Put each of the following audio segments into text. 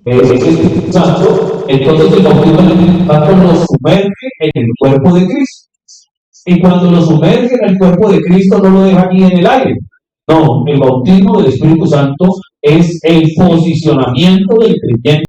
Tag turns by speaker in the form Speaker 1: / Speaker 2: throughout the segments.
Speaker 1: ese Espíritu Santo, entonces el bautismo del Espíritu Santo nos sumerge en el cuerpo de Cristo. Y cuando nos sumerge en el cuerpo de Cristo, no lo deja aquí en el aire. No, el bautismo del Espíritu Santo es el posicionamiento del creyente.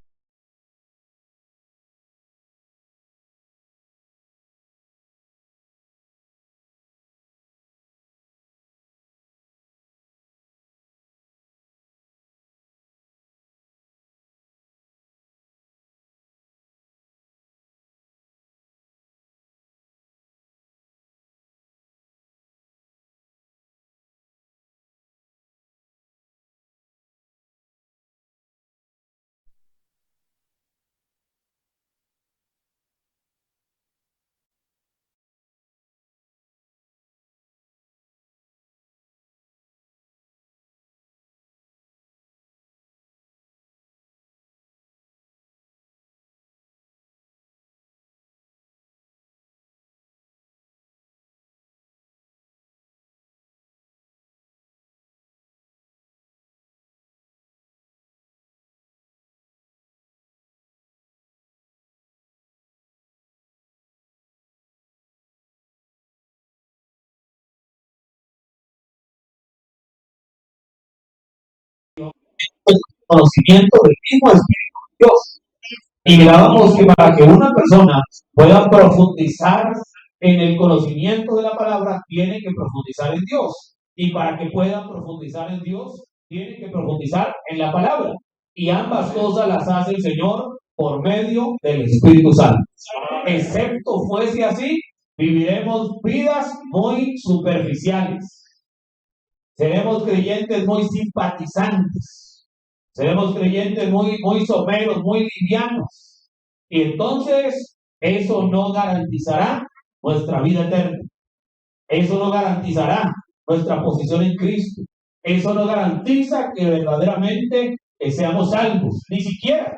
Speaker 1: Conocimiento del mismo Espíritu de Dios. Y mirábamos que para que una persona pueda profundizar en el conocimiento de la palabra, tiene que profundizar en Dios. Y para que pueda profundizar en Dios, tiene que profundizar en la palabra. Y ambas cosas las hace el Señor por medio del Espíritu Santo. Excepto fuese así, viviremos vidas muy superficiales. Seremos creyentes muy simpatizantes. Seremos creyentes muy someros, muy livianos. Y entonces eso no garantizará nuestra vida eterna. Eso no garantizará nuestra posición en Cristo. Eso no garantiza que verdaderamente seamos salvos. Ni siquiera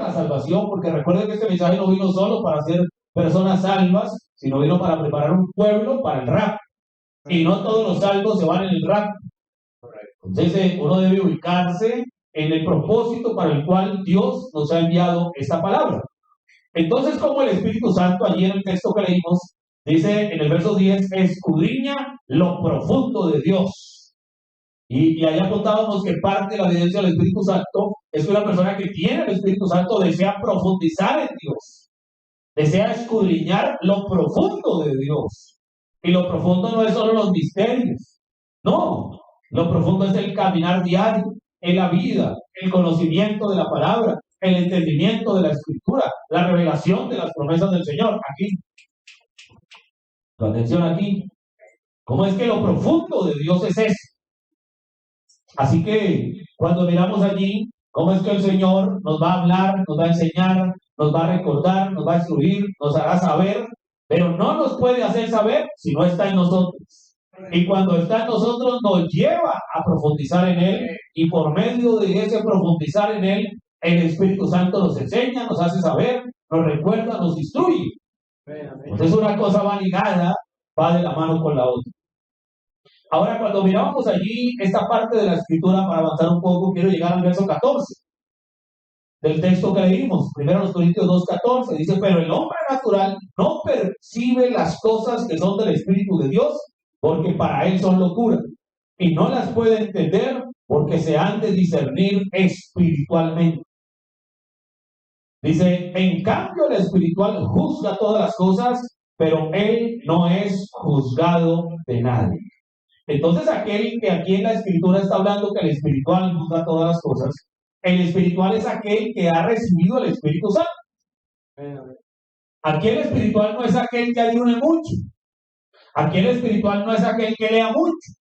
Speaker 1: la salvación, porque recuerden que este mensaje no vino solo para hacer personas salvas, sino vino para preparar un pueblo para el rapto. Y no todos los salvos se van en el rapto. Entonces uno debe ubicarse en el propósito para el cual Dios nos ha enviado esta palabra. Entonces, como el Espíritu Santo, allí en el texto que leímos, dice en el verso 10, escudriña lo profundo de Dios. Y ahí apuntábamos que parte de la evidencia del Espíritu Santo es que una persona que tiene el Espíritu Santo desea profundizar en Dios, desea escudriñar lo profundo de Dios. Y lo profundo no es solo los misterios, no, lo profundo es el caminar diario en la vida, el conocimiento de la palabra, el entendimiento de la Escritura, la revelación de las promesas del Señor. Aquí, tu atención aquí, ¿cómo es que lo profundo de Dios es eso? Así que cuando miramos allí, ¿cómo es que el Señor nos va a hablar, nos va a enseñar, nos va a recordar, nos va a instruir, nos hará saber, pero no nos puede hacer saber si no está en nosotros? Y cuando está en nosotros nos lleva a profundizar en Él, y por medio de ese profundizar en Él, el Espíritu Santo nos enseña, nos hace saber, nos recuerda, nos instruye. Entonces una cosa va ligada, va de la mano con la otra. Ahora, cuando miramos allí esta parte de la Escritura, para avanzar un poco, quiero llegar al verso 14 del texto que leímos, 1 Corintios 2:14, dice, pero el hombre natural no percibe las cosas que son del Espíritu de Dios, porque para él son locura, y no las puede entender porque se han de discernir espiritualmente. Dice, en cambio el espiritual juzga todas las cosas, pero él no es juzgado de nadie. Entonces aquel que aquí en la Escritura está hablando que el espiritual juzga todas las cosas, el espiritual es aquel que ha recibido el Espíritu Santo. Aquí el espiritual no es aquel que ayune mucho. Aquí el espiritual no es aquel que lea mucho.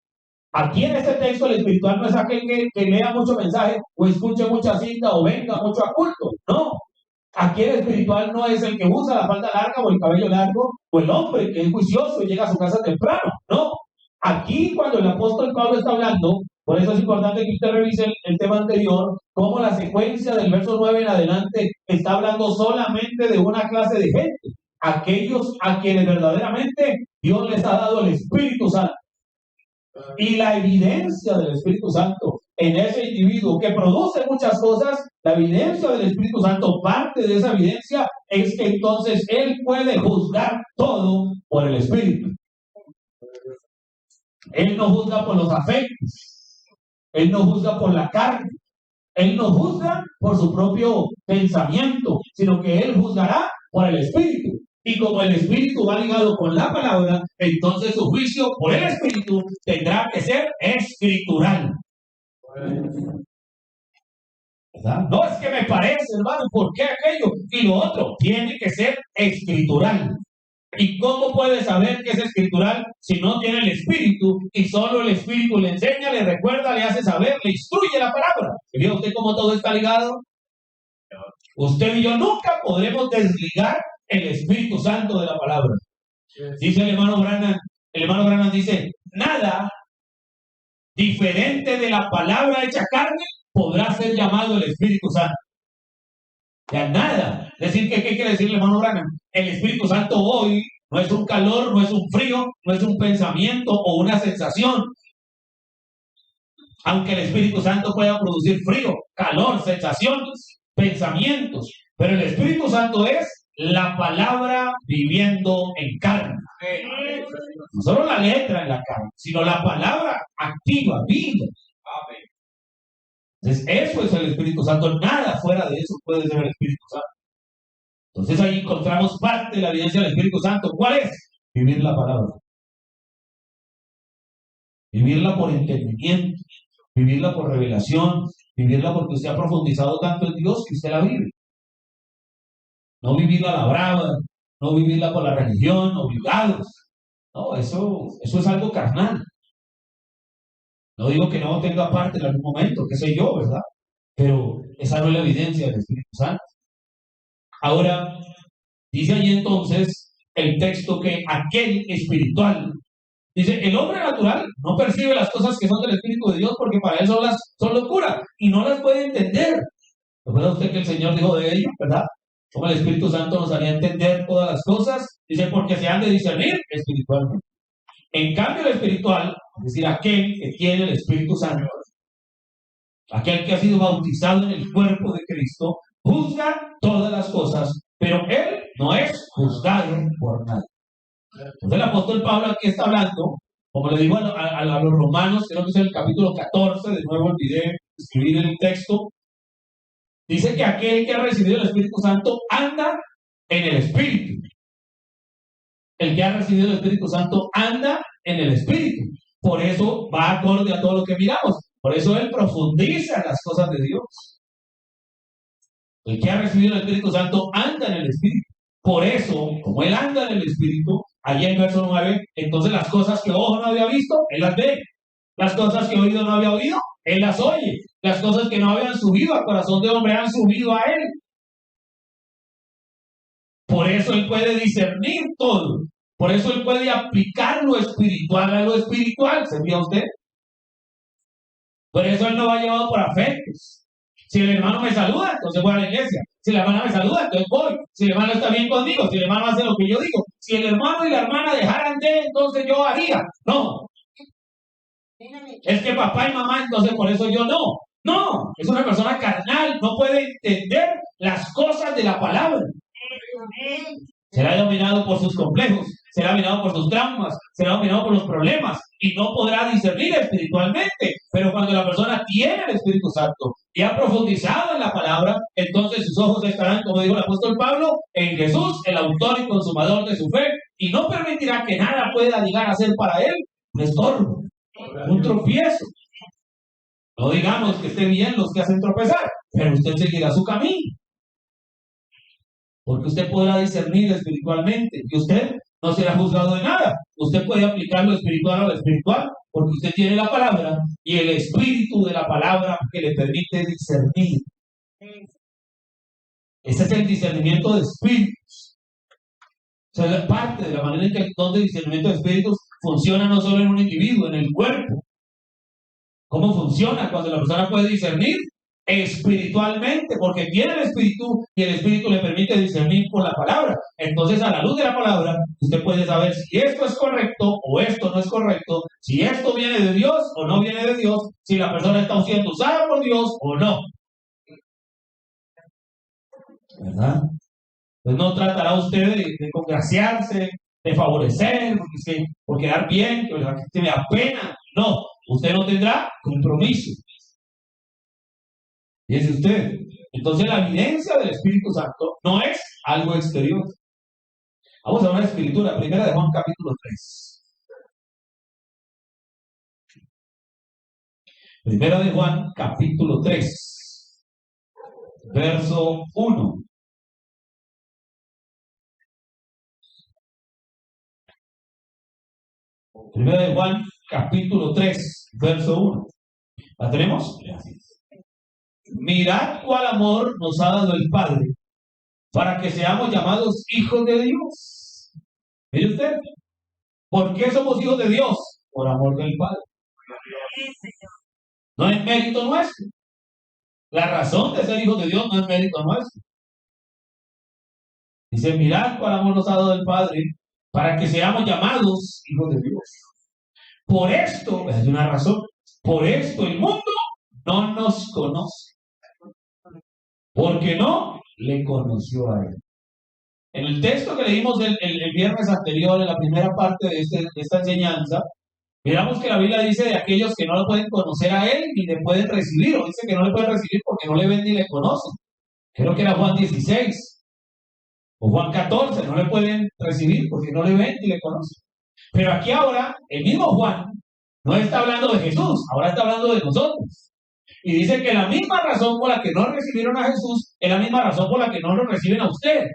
Speaker 1: Aquí en este texto el espiritual no es aquel que lea mucho mensaje o escuche mucha cita o venga mucho a culto. No. Aquí el espiritual no es el que usa la falda larga o el cabello largo o el hombre que es juicioso y llega a su casa temprano. No. Aquí cuando el apóstol Pablo está hablando, por eso es importante que usted revise el tema anterior, cómo la secuencia del verso 9 en adelante está hablando solamente de una clase de gente, aquellos a quienes verdaderamente Dios les ha dado el Espíritu Santo. Y la evidencia del Espíritu Santo en ese individuo que produce muchas cosas, la evidencia del Espíritu Santo, parte de esa evidencia es que entonces él puede juzgar todo por el Espíritu. Él no juzga por los afectos, él no juzga por la carne, él no juzga por su propio pensamiento, sino que él juzgará por el Espíritu. Y como el Espíritu va ligado con la palabra, entonces su juicio por el Espíritu tendrá que ser escritural. ¿Verdad? No es que me parece, hermano, ¿por qué aquello? Y lo otro, tiene que ser escritural. ¿Y cómo puede saber que es escritural si no tiene el Espíritu y solo el Espíritu le enseña, le recuerda, le hace saber, le instruye la palabra? ¿Ve usted cómo todo está ligado? Usted y yo nunca podremos desligar el Espíritu Santo de la palabra. Dice el hermano Branham dice, nada diferente de la palabra hecha carne podrá ser llamado el Espíritu Santo. Ya nada. Es decir, ¿qué quiere decir el hermano Branham? El Espíritu Santo hoy no es un calor, no es un frío, no es un pensamiento o una sensación. Aunque el Espíritu Santo pueda producir frío, calor, sensaciones, pensamientos, pero el Espíritu Santo es la palabra viviendo en carne. No solo la letra en la carne, sino la palabra activa, viva. Entonces, eso es el Espíritu Santo. Nada fuera de eso puede ser el Espíritu Santo. Entonces, ahí encontramos parte de la evidencia del Espíritu Santo. ¿Cuál es? Vivir la palabra. Vivirla por entendimiento, vivirla por revelación, vivirla porque usted ha profundizado tanto en Dios que usted la vive. No vivirla a la brava, no vivirla por la religión, obligados. No, eso es algo carnal. No digo que no tenga parte en algún momento, qué sé yo, ¿verdad? Pero esa no es la evidencia del Espíritu Santo. Ahora, dice allí entonces el texto que aquel espiritual, dice, el hombre natural no percibe las cosas que son del Espíritu de Dios porque para él son locura y no las puede entender. ¿Recuerda usted que el Señor dijo de ello, verdad? Como el Espíritu Santo nos haría entender todas las cosas. Dice, porque se han de discernir espiritualmente. En cambio, el espiritual, es decir, aquel que tiene el Espíritu Santo, aquel que ha sido bautizado en el cuerpo de Cristo, juzga todas las cosas, pero él no es juzgado por nadie. Entonces el apóstol Pablo aquí está hablando, como le digo a los romanos, creo que es el capítulo 14, de nuevo olvidé escribir el texto, dice que aquel que ha recibido el Espíritu Santo anda en el Espíritu. El que ha recibido el Espíritu Santo anda en el Espíritu. Por eso va acorde a todo lo que miramos. Por eso él profundiza en las cosas de Dios. El que ha recibido el Espíritu Santo anda en el Espíritu. Por eso, como él anda en el Espíritu, allí en verso 9, entonces las cosas que ojo no había visto, él las ve. Las cosas que oído no había oído, él las oye. Las cosas que no habían subido al corazón de hombre han subido a él. Por eso él puede discernir todo. Por eso él puede aplicar lo espiritual a lo espiritual. ¿Se fija usted? Por eso él no va llevado por afectos. Si el hermano me saluda, entonces voy a la iglesia. Si la hermana me saluda, entonces voy. Si el hermano está bien conmigo, si el hermano hace lo que yo digo. Si el hermano y la hermana dejaran de, entonces yo haría. No. Es que papá y mamá, entonces por eso yo no. No, es una persona carnal, no puede entender las cosas de la palabra. Será dominado por sus complejos, será dominado por sus traumas, será dominado por los problemas y no podrá discernir espiritualmente. Pero cuando la persona tiene el Espíritu Santo y ha profundizado en la palabra, entonces sus ojos estarán, como dijo el apóstol Pablo, en Jesús, el autor y consumador de su fe, y no permitirá que nada pueda llegar a ser para él un estorbo, un tropiezo. No digamos que estén bien los que hacen tropezar, pero usted seguirá su camino. Porque usted podrá discernir espiritualmente y usted no será juzgado de nada. Usted puede aplicar lo espiritual a lo espiritual porque usted tiene la palabra y el espíritu de la palabra que le permite discernir. Ese es el discernimiento de espíritus. O sea, es parte de la manera en que el don de discernimiento de espíritus funciona no solo en un individuo, en el cuerpo. ¿Cómo funciona cuando la persona puede discernir? Espiritualmente, porque tiene el espíritu y el espíritu le permite discernir por la palabra. Entonces, a la luz de la palabra, usted puede saber si esto es correcto o esto no es correcto, si esto viene de Dios o no viene de Dios, si la persona está siendo usada por Dios o no. ¿Verdad? Entonces no tratará usted de congraciarse, de favorecer, por quedar bien, que me da pena. No, usted no tendrá compromiso. Fíjese usted. Entonces la evidencia del Espíritu Santo no es algo exterior. Vamos a una escritura, primera de Juan capítulo 3. Primera de Juan capítulo 3, verso 1. Primera de Juan capítulo 3, verso 1. ¿La tenemos? Mirad cuál amor nos ha dado el Padre para que seamos llamados hijos de Dios. ¿Mire usted? ¿Por qué somos hijos de Dios? Por amor del Padre. No es mérito nuestro. La razón de ser hijos de Dios no es mérito nuestro. Dice, mirad cuál amor nos ha dado el Padre para que seamos llamados hijos de Dios. Por esto, es una razón, por esto el mundo no nos conoce. Porque no le conoció a él. En el texto que leímos el viernes anterior, en la primera parte de esta enseñanza, miramos que la Biblia dice de aquellos que no lo pueden conocer a él ni le pueden recibir, o dice que no le pueden recibir porque no le ven ni le conocen. Creo que era Juan 16 o Juan 14, no le pueden recibir porque no le ven ni le conocen. Pero aquí ahora, el mismo Juan no está hablando de Jesús, ahora está hablando de nosotros. Y dice que la misma razón por la que no recibieron a Jesús es la misma razón por la que no lo reciben a usted.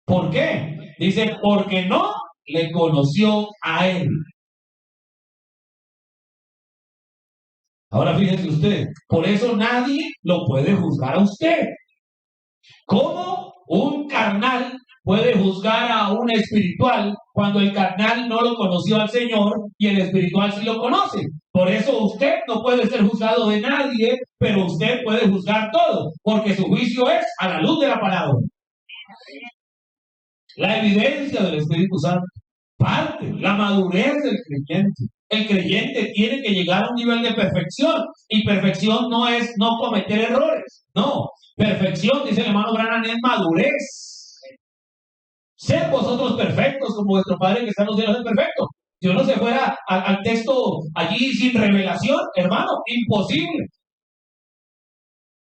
Speaker 1: ¿Por qué? Dice, porque no le conoció a él. Ahora fíjese usted, por eso nadie lo puede juzgar a usted. ¿Cómo un carnal puede juzgar a un espiritual cuando el carnal no lo conoció al Señor y el espiritual sí lo conoce? Por eso usted no puede ser juzgado de nadie, pero usted puede juzgar todo, porque su juicio es a la luz de la palabra. La evidencia del Espíritu Santo, parte, la madurez del creyente. El creyente tiene que llegar a un nivel de perfección, y perfección no es no cometer errores, no. Perfección, dice el hermano Branham, es madurez. Sed vosotros perfectos como vuestro Padre que está en los cielos es perfecto. Si uno se fuera al texto allí sin revelación, hermano, imposible.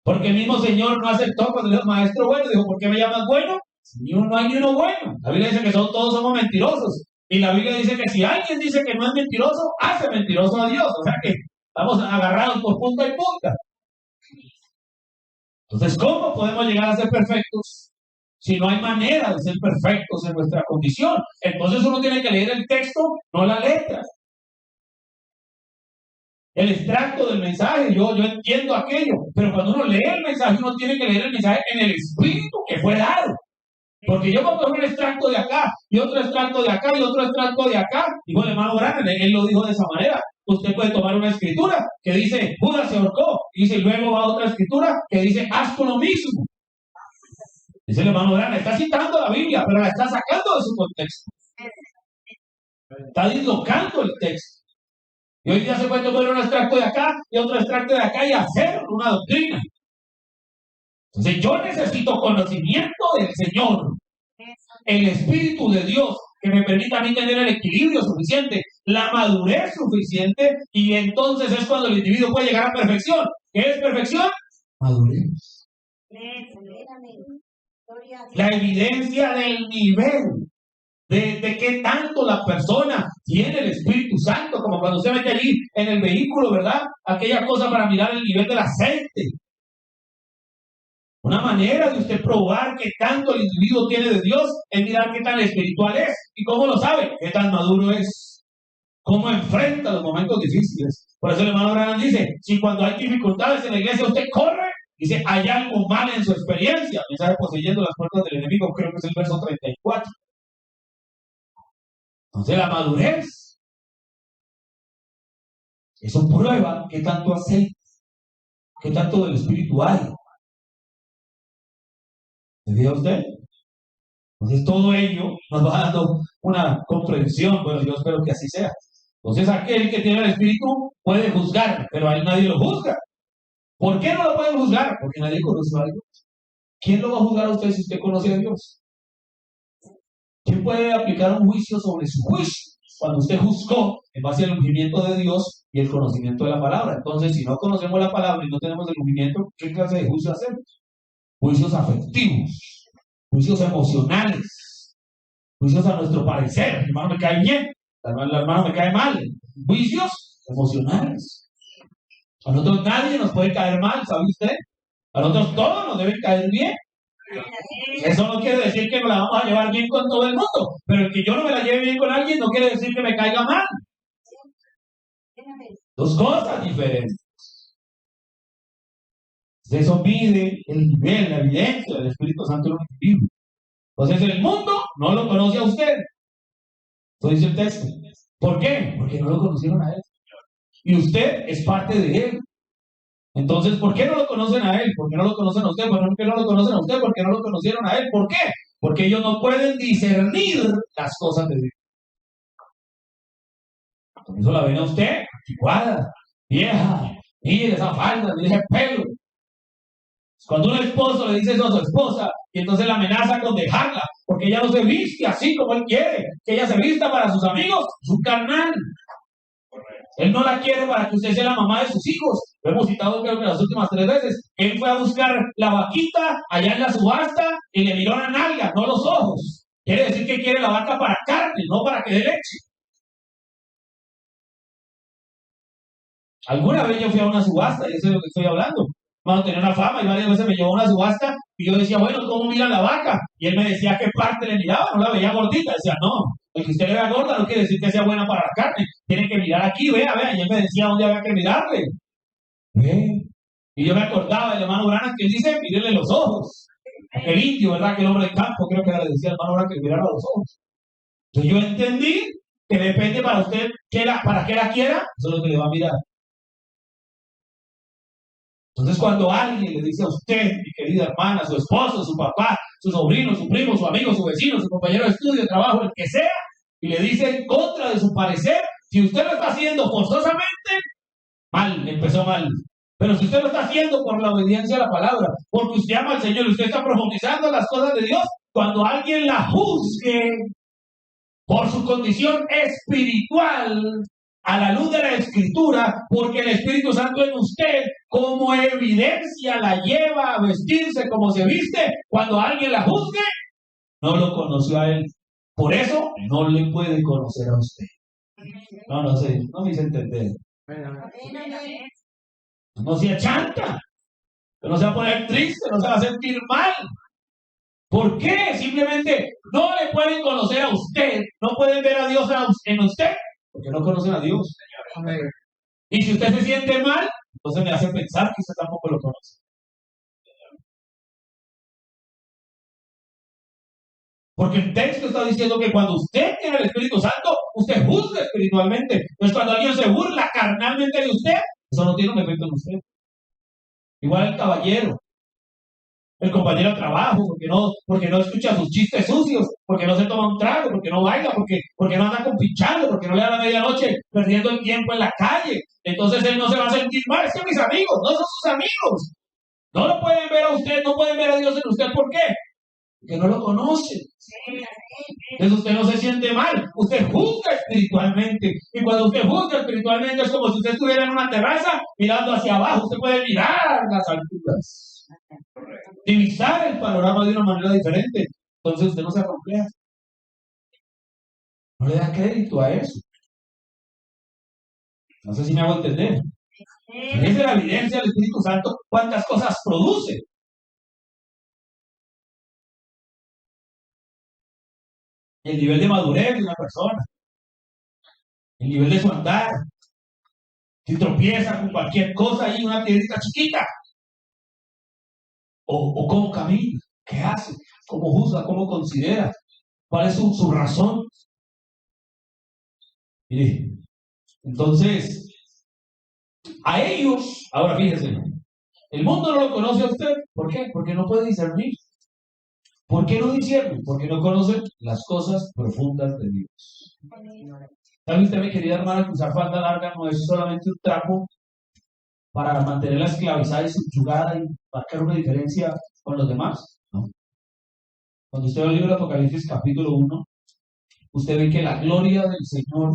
Speaker 1: Porque el mismo Señor no aceptó cuando le dijo, maestro bueno, dijo, ¿por qué me llamas bueno? No hay ni uno bueno. La Biblia dice que todos somos mentirosos. Y la Biblia dice que si alguien dice que no es mentiroso, hace mentiroso a Dios. O sea que estamos agarrados por punta y punta. Entonces, ¿cómo podemos llegar a ser perfectos si no hay manera de ser perfectos en nuestra condición? Entonces uno tiene que leer el texto, no la letra. El extracto del mensaje, yo entiendo aquello, pero cuando uno lee el mensaje, uno tiene que leer el mensaje en el espíritu que fue dado. Porque yo puedo coger un extracto de acá, y otro extracto de acá, y otro extracto de acá. Dijo el hermano Branham, él lo dijo de esa manera. Usted puede tomar una escritura que dice, Judas se ahorcó, y dice, luego va otra escritura que dice, haz tú lo mismo. Dice el hermano Branham, está citando la Biblia, pero la está sacando de su contexto. Está dislocando el texto. Y hoy día se puede tomar un extracto de acá y otro extracto de acá y hacer una doctrina. Entonces yo necesito conocimiento del Señor, el Espíritu de Dios, que me permita a mí tener el equilibrio suficiente, la madurez suficiente, y entonces es cuando el individuo puede llegar a perfección. ¿Qué es perfección? Madurez. La evidencia del nivel. De qué tanto la persona tiene el Espíritu Santo, como cuando usted mete allí en el vehículo, ¿verdad? Aquella cosa para mirar el nivel del aceite. Una manera de usted probar qué tanto el individuo tiene de Dios es mirar qué tan espiritual es. ¿Y cómo lo sabe? ¿Qué tan maduro es? ¿Cómo enfrenta los momentos difíciles? Por eso el hermano Branham dice, si cuando hay dificultades en la iglesia usted corre, dice, hay algo mal en su experiencia. Mensaje poseyendo las puertas del enemigo, creo que es el verso 34. Entonces la madurez, eso prueba qué tanto aceite, qué tanto del Espíritu hay. ¿Me fija usted? Entonces todo ello nos va dando una comprensión. Bueno, yo espero que así sea. Entonces aquel que tiene el Espíritu puede juzgar, pero a él nadie lo juzga. ¿Por qué no lo pueden juzgar? Porque nadie conoce a Dios. ¿Quién lo va a juzgar a usted si usted conoce a Dios? ¿Quién puede aplicar un juicio sobre su juicio? Cuando usted juzgó en base al ungimiento de Dios y el conocimiento de la palabra. Entonces, si no conocemos la palabra y no tenemos el ungimiento, ¿qué clase de juicio hacemos? Juicios afectivos, juicios emocionales, juicios a nuestro parecer. El hermano me cae bien, el hermano me cae mal. Juicios emocionales. A nosotros nadie nos puede caer mal, ¿sabe usted? A nosotros todos nos deben caer bien. Eso no quiere decir que nos la vamos a llevar bien con todo el mundo, pero el que yo no me la lleve bien con alguien no quiere decir que me caiga mal. Dos cosas diferentes. Eso mide el nivel, la evidencia del Espíritu Santo en un individuo. Entonces el mundo no lo conoce a usted. Eso dice el texto. ¿Por qué? Porque no lo conocieron a él. Y usted es parte de él. Entonces, ¿por qué no lo conocen a él? ¿Por qué no lo conocen a usted? ¿Por qué no lo conocen a usted? ¿Por qué no lo conocieron a él? ¿Por qué? Porque ellos no pueden discernir las cosas de Dios. Por eso la ven a usted, anticuada, vieja, mire esa falda, mire ese pelo. Cuando un esposo le dice eso a su esposa, y entonces la amenaza con dejarla, porque ella no se viste así como él quiere, que ella se vista para sus amigos, su carnal. Él no la quiere para que usted sea la mamá de sus hijos. Lo hemos citado creo que las últimas 3 veces. Él fue a buscar la vaquita allá en la subasta y le miró la nalga, no los ojos. Quiere decir que quiere la vaca para carne, no para que dé leche. Alguna vez yo fui a una subasta, y eso es lo que estoy hablando. Cuando tenía una fama y varias veces me llevó a una subasta y yo decía, bueno, ¿cómo mira la vaca? Y él me decía qué parte le miraba, no la veía gordita. Decía, no, el que usted le vea gorda no quiere decir que sea buena para la carne. Tiene que mirar aquí, vea. Y él me decía dónde había que mirarle. Y yo me acordaba del hermano Brana que él dice, mírenle los ojos. Aquel indio, ¿verdad? Aquel hombre de campo, creo que le decía al hermano Brana que le mirara los ojos. Entonces yo entendí que depende para usted para qué la quiera, eso es lo que le va a mirar. Entonces, cuando alguien le dice a usted, mi querida hermana, su esposo, su papá, su sobrino, su primo, su amigo, su vecino, su compañero de estudio, de trabajo, el que sea, y le dice en contra de su parecer, si usted lo está haciendo forzosamente, mal, empezó mal. Pero si usted lo está haciendo por la obediencia a la palabra, porque usted ama al Señor y usted está profundizando en las cosas de Dios, cuando alguien la juzgue por su condición espiritual, a la luz de la Escritura, porque el Espíritu Santo en usted, como evidencia, la lleva a vestirse como se viste. Cuando alguien la juzgue, no lo conoció a él. Por eso, no le puede conocer a usted. No sé, no me hice entender. No se achanta, no se va a poner triste, no se va a sentir mal. ¿Por qué? Simplemente no le pueden conocer a usted, no pueden ver a Dios en usted, porque no conocen a Dios. Amén. Y si usted se siente mal, entonces me hace pensar que usted tampoco lo conoce. Porque el texto está diciendo que cuando usted tiene el Espíritu Santo, usted juzga espiritualmente. Entonces cuando alguien se burla carnalmente de usted, eso no tiene un efecto en usted. Igual el caballero, el compañero de trabajo, porque no escucha sus chistes sucios, porque no se toma un trago, porque no baila, porque no anda compinchando, porque no le da la medianoche perdiendo el tiempo en la calle. Entonces él no se va a sentir mal. Es que mis amigos no son sus amigos. No lo pueden ver a usted, no pueden ver a Dios en usted. ¿Por qué? Porque no lo conocen. Entonces usted no se siente mal. Usted juzga espiritualmente. Y cuando usted juzga espiritualmente es como si usted estuviera en una terraza mirando hacia abajo. Usted puede mirar las alturas, divisar el panorama de una manera diferente. Entonces usted no se acompleja. No le da crédito a eso. No sé si me hago entender. Esa es la evidencia del Espíritu Santo. ¿Cuántas cosas produce? El nivel de madurez de una persona. El nivel de su andar. Si tropieza con cualquier cosa ahí, una piedrita chiquita. O cómo camina, qué hace, cómo juzga, cómo considera, cuál es su razón. Mire, entonces, a ellos, ahora fíjense, el mundo no lo conoce a usted. ¿Por qué? Porque no puede discernir. ¿Por qué no disciernen? Porque no conocen las cosas profundas de Dios. ¿Sabe usted, mi querida hermana, que usar falda larga no es solamente un trapo para mantenerla esclavizada y subyugada y marcar una diferencia con los demás? No. Cuando usted ve el libro de Apocalipsis capítulo 1, usted ve que la gloria del Señor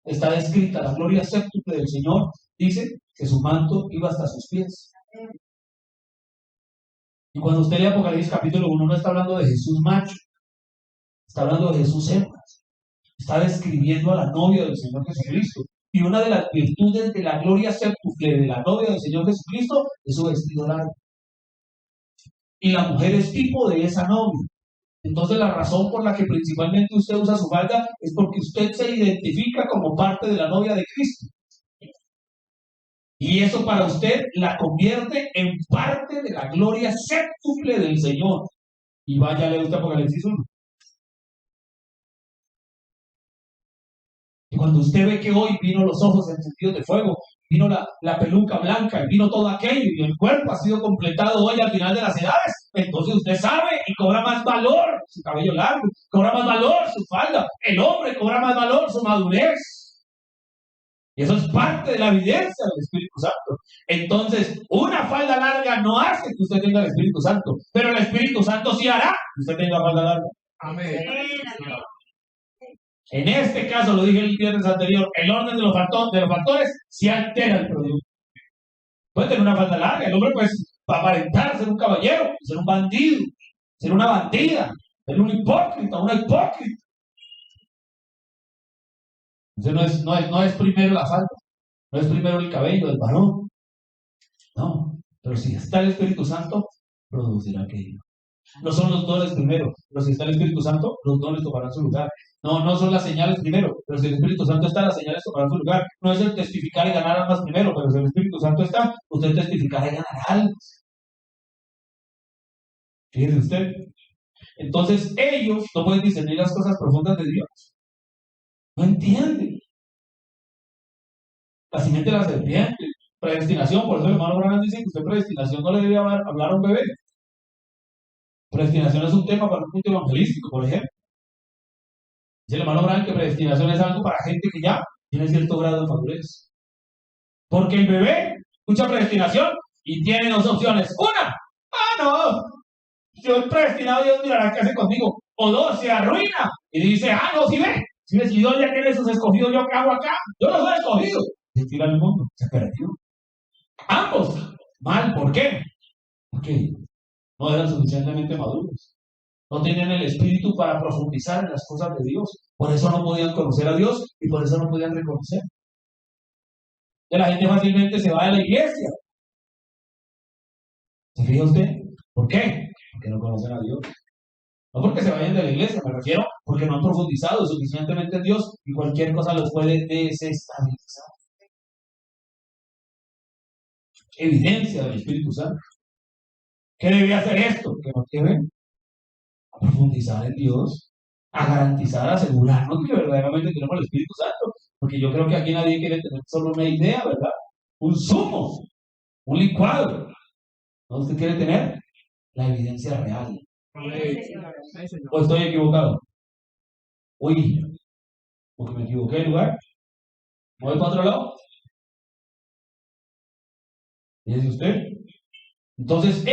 Speaker 1: está descrita, la gloria séptuple del Señor dice que su manto iba hasta sus pies. Y cuando usted lee Apocalipsis capítulo 1, no está hablando de Jesús macho, está hablando de Jesús hembra. Está describiendo a la novia del Señor Jesucristo. Y una de las virtudes de la gloria séptuple de la novia del Señor Jesucristo es su vestido largo. Y la mujer es tipo de esa novia. Entonces la razón por la que principalmente usted usa su falda es porque usted se identifica como parte de la novia de Cristo. Y eso para usted la convierte en parte de la gloria séptuple del Señor. Y vaya a leer usted Apocalipsis 1. Y cuando usted ve que hoy vino los ojos encendidos de fuego, vino la peluca blanca, y vino todo aquello, y el cuerpo ha sido completado hoy al final de las edades, entonces usted sabe y cobra más valor su cabello largo, cobra más valor su falda, el hombre cobra más valor su madurez. Y eso es parte de la evidencia del Espíritu Santo. Entonces, una falda larga no hace que usted tenga el Espíritu Santo, pero el Espíritu Santo sí hará que usted tenga falda larga. Amén. En este caso, lo dije el viernes anterior, el orden de los factores sí altera el producto. Puede tener una falda larga, el hombre pues va a aparentar ser un caballero, ser un bandido, ser una bandida, ser un hipócrita, una hipócrita. Entonces no es primero la falda, no es primero el cabello del varón. No, pero si está el Espíritu Santo, producirá aquello. No son los dones primero, pero si está el Espíritu Santo, los dones tomarán su lugar. No son las señales primero, pero si el Espíritu Santo está, las señales tomarán su lugar. No es el testificar y ganar almas primero, pero si el Espíritu Santo está, usted testificará y ganará almas. Fíjese usted. Entonces ellos no pueden discernir las cosas profundas de Dios. No entienden. La simiente de la serpiente, predestinación, por eso el hermano Branham dice que usted predestinación no le debe hablar a un bebé. Predestinación es un tema para un punto evangelístico, por ejemplo. Dice el hermano Branham que predestinación es algo para gente que ya tiene cierto grado de madurez. Porque el bebé escucha predestinación y tiene dos opciones. Una, no, yo he predestinado, Dios mirará qué hace conmigo. O dos, se arruina y dice, no, si ve, si Dios ya tiene sus escogidos, ¿yo qué hago acá? Yo no soy escogido. Se tira al mundo, se perdió. Ambos, mal, ¿por qué? Porque no eran suficientemente maduros. No tenían el espíritu para profundizar en las cosas de Dios. Por eso no podían conocer a Dios y por eso no podían reconocer. Y la gente fácilmente se va de la iglesia. ¿Se fija usted? ¿Por qué? Porque no conocen a Dios. No porque se vayan de la iglesia, me refiero porque no han profundizado suficientemente en Dios y cualquier cosa los puede desestabilizar. Evidencia del Espíritu Santo. ¿Qué debe hacer esto? Que nos lleve a profundizar en Dios, a garantizar, a asegurarnos que verdaderamente tenemos el Espíritu Santo. Porque yo creo que aquí nadie quiere tener solo una idea, ¿verdad? Un zumo, un licuado. ¿No? Usted quiere tener la evidencia real. ¿O estoy equivocado? Uy, porque me equivoqué de lugar. ¿Me voy para otro lado? ¿Dice usted? Entonces,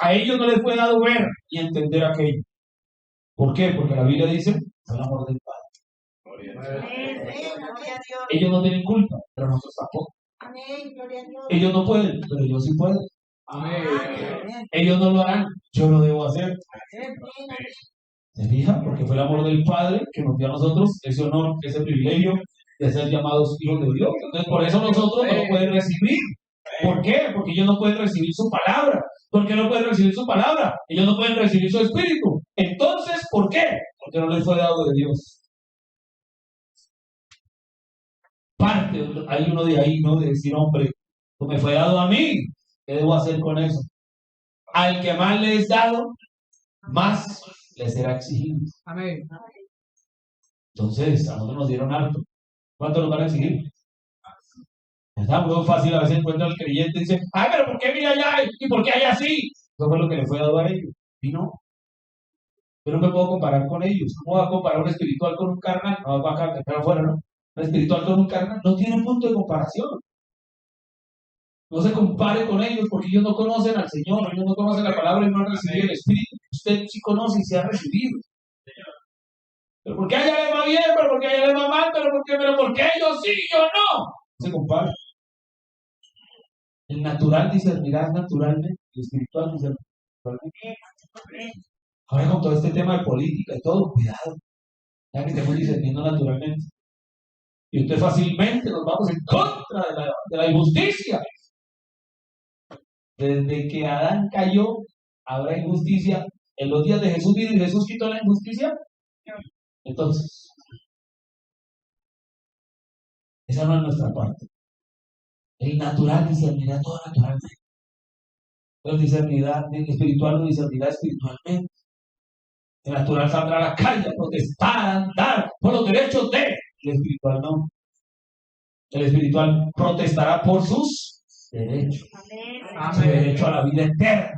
Speaker 1: a ellos no les fue dado ver y entender aquello. ¿Por qué? Porque la Biblia dice, fue el amor del Padre. Ellos no tienen culpa, pero nosotros tampoco. Ellos no pueden, pero yo sí puedo. Ellos no lo harán, yo lo debo hacer. ¿Se fija? Porque fue el amor del Padre que nos dio a nosotros ese honor, ese privilegio de ser llamados hijos de Dios. Entonces, por eso nosotros no lo pueden recibir. ¿Por qué? Porque ellos no pueden recibir su palabra. ¿Por qué no pueden recibir su palabra? Ellos no pueden recibir su espíritu. Entonces, ¿por qué? Porque no les fue dado de Dios. Parte, hay uno de ahí, ¿no? De decir, hombre, pues me fue dado a mí. ¿Qué debo hacer con eso? Al que más le es dado, más le será exigido. Amén. Entonces, a nosotros nos dieron harto. ¿Cuánto nos van a exigir? Está muy fácil, a veces encuentra el creyente y dice, pero ¿por qué mira allá? ¿Y por qué allá así? Eso fue lo que le fue dado a ellos. Y no. Yo no me puedo comparar con ellos. ¿Cómo voy a comparar un espiritual con un carnal? No, va a quedar afuera, ¿no? Un espiritual con un carnal no tiene punto de comparación. No se compare con ellos porque ellos no conocen al Señor, ellos no conocen la palabra y no han recibido el Espíritu. Usted sí conoce y se ha recibido. Pero ¿por qué a ella le va bien? ¿Pero por qué a ella le va mal? ¿Pero por qué ellos sí y yo no? No se compara. El natural discernirá naturalmente, el espiritual discernirá naturalmente. Ahora con todo este tema de política y todo, cuidado. Ya que estemos discerniendo naturalmente. Y usted fácilmente nos vamos en contra de la injusticia. Desde que Adán cayó, habrá injusticia. En los días de Jesús vino y Jesús quitó la injusticia. Entonces, esa no es nuestra parte. El natural discernirá todo naturalmente. El espiritual lo discernirá espiritualmente. El natural saldrá a la calle a protestar, a andar por los derechos de. El espiritual no. El espiritual protestará por sus derechos. Amén. Su derecho a la vida eterna,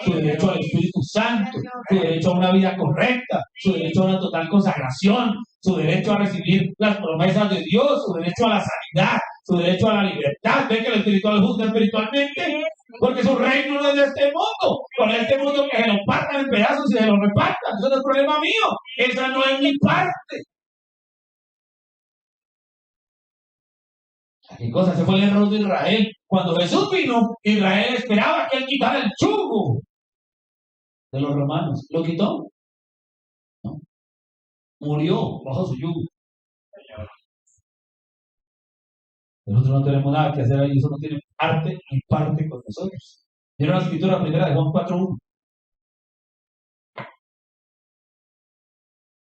Speaker 1: su derecho al Espíritu Santo, su derecho a una vida correcta, su derecho a una total consagración, su derecho a recibir las promesas de Dios, su derecho a la sanidad, su derecho a la libertad. ¿Ven que el espiritual juzga espiritualmente? Porque su reino no es de este mundo. Con este mundo que se lo partan en pedazos y se lo repartan. Eso no es problema mío. Esa no es mi parte. ¿Qué cosa? Se fue el error de Israel. Cuando Jesús vino, Israel esperaba que él quitara el yugo de los romanos. ¿Lo quitó? No. Murió bajo su yugo. Nosotros no tenemos nada que hacer ahí. Eso no tiene arte ni parte con nosotros. Vieron la escritura primera de Juan 4:1.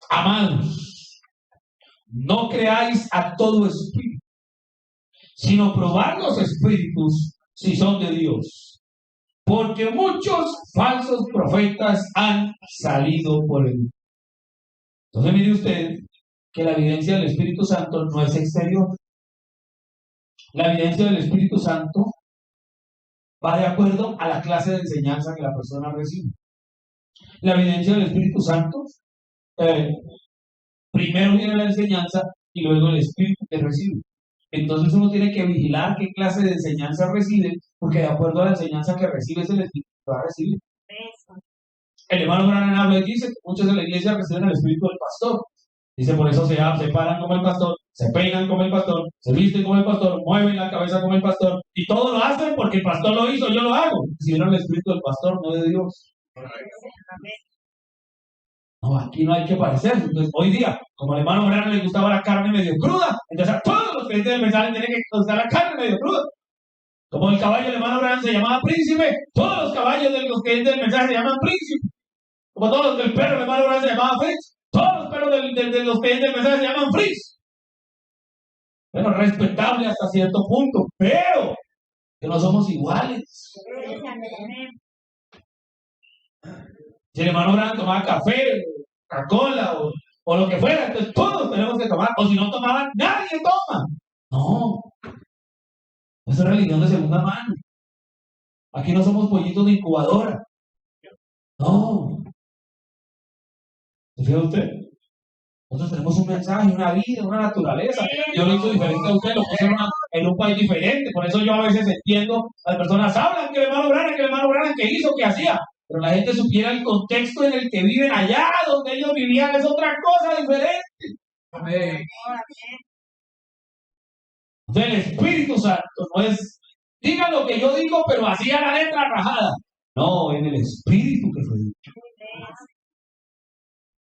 Speaker 1: Amados, no creáis a todo espíritu, sino probad los espíritus si son de Dios, porque muchos falsos profetas han salido por el mundo. Entonces mire usted que la evidencia del Espíritu Santo no es exterior. La evidencia del Espíritu Santo va de acuerdo a la clase de enseñanza que la persona recibe. La evidencia del Espíritu Santo, primero viene la enseñanza y luego el Espíritu que recibe. Entonces uno tiene que vigilar qué clase de enseñanza recibe, porque de acuerdo a la enseñanza que recibe es el Espíritu que va a recibir. El hermano Branham habla y dice que muchos de la iglesia reciben el Espíritu del pastor. Dice, por eso se paran como el pastor, se peinan como el pastor, se visten como el pastor, mueven la cabeza como el pastor, y todo lo hacen porque el pastor lo hizo, yo lo hago. Recibieron el Espíritu del pastor, no de Dios. No, aquí no hay que parecerse. Entonces, hoy día, como al hermano Branham le gustaba la carne medio cruda, entonces a todos los creyentes del mensaje tienen que gustar la carne medio cruda. Como el caballo del hermano Branham se llamaba príncipe, todos los caballos de los creyentes del mensaje se llaman príncipe. Como todos los del perro del hermano Branham se llamaba Fritz, todos los perros de los creyentes del mensaje se llaman Fritz. Bueno, respetable hasta cierto punto, pero que no somos iguales. Si el hermano Branham tomaba café, Coca-Cola o lo que fuera, entonces todos tenemos que tomar, o si no tomaban, nadie toma. No, eso es religión de segunda mano. Aquí no somos pollitos de incubadora. No. ¿Se fija usted? Nosotros tenemos un mensaje, una vida, una naturaleza. Yo lo hizo diferente a usted, lo puse en un país diferente. Por eso yo a veces entiendo, las personas hablan que el hermano Branham, que hizo, que hacía. Pero la gente supiera el contexto en el que viven allá, donde ellos vivían, es otra cosa diferente. Amén. Del Espíritu Santo no es, diga lo que yo digo, pero hacía la letra rajada. No, en el Espíritu que fue dicho.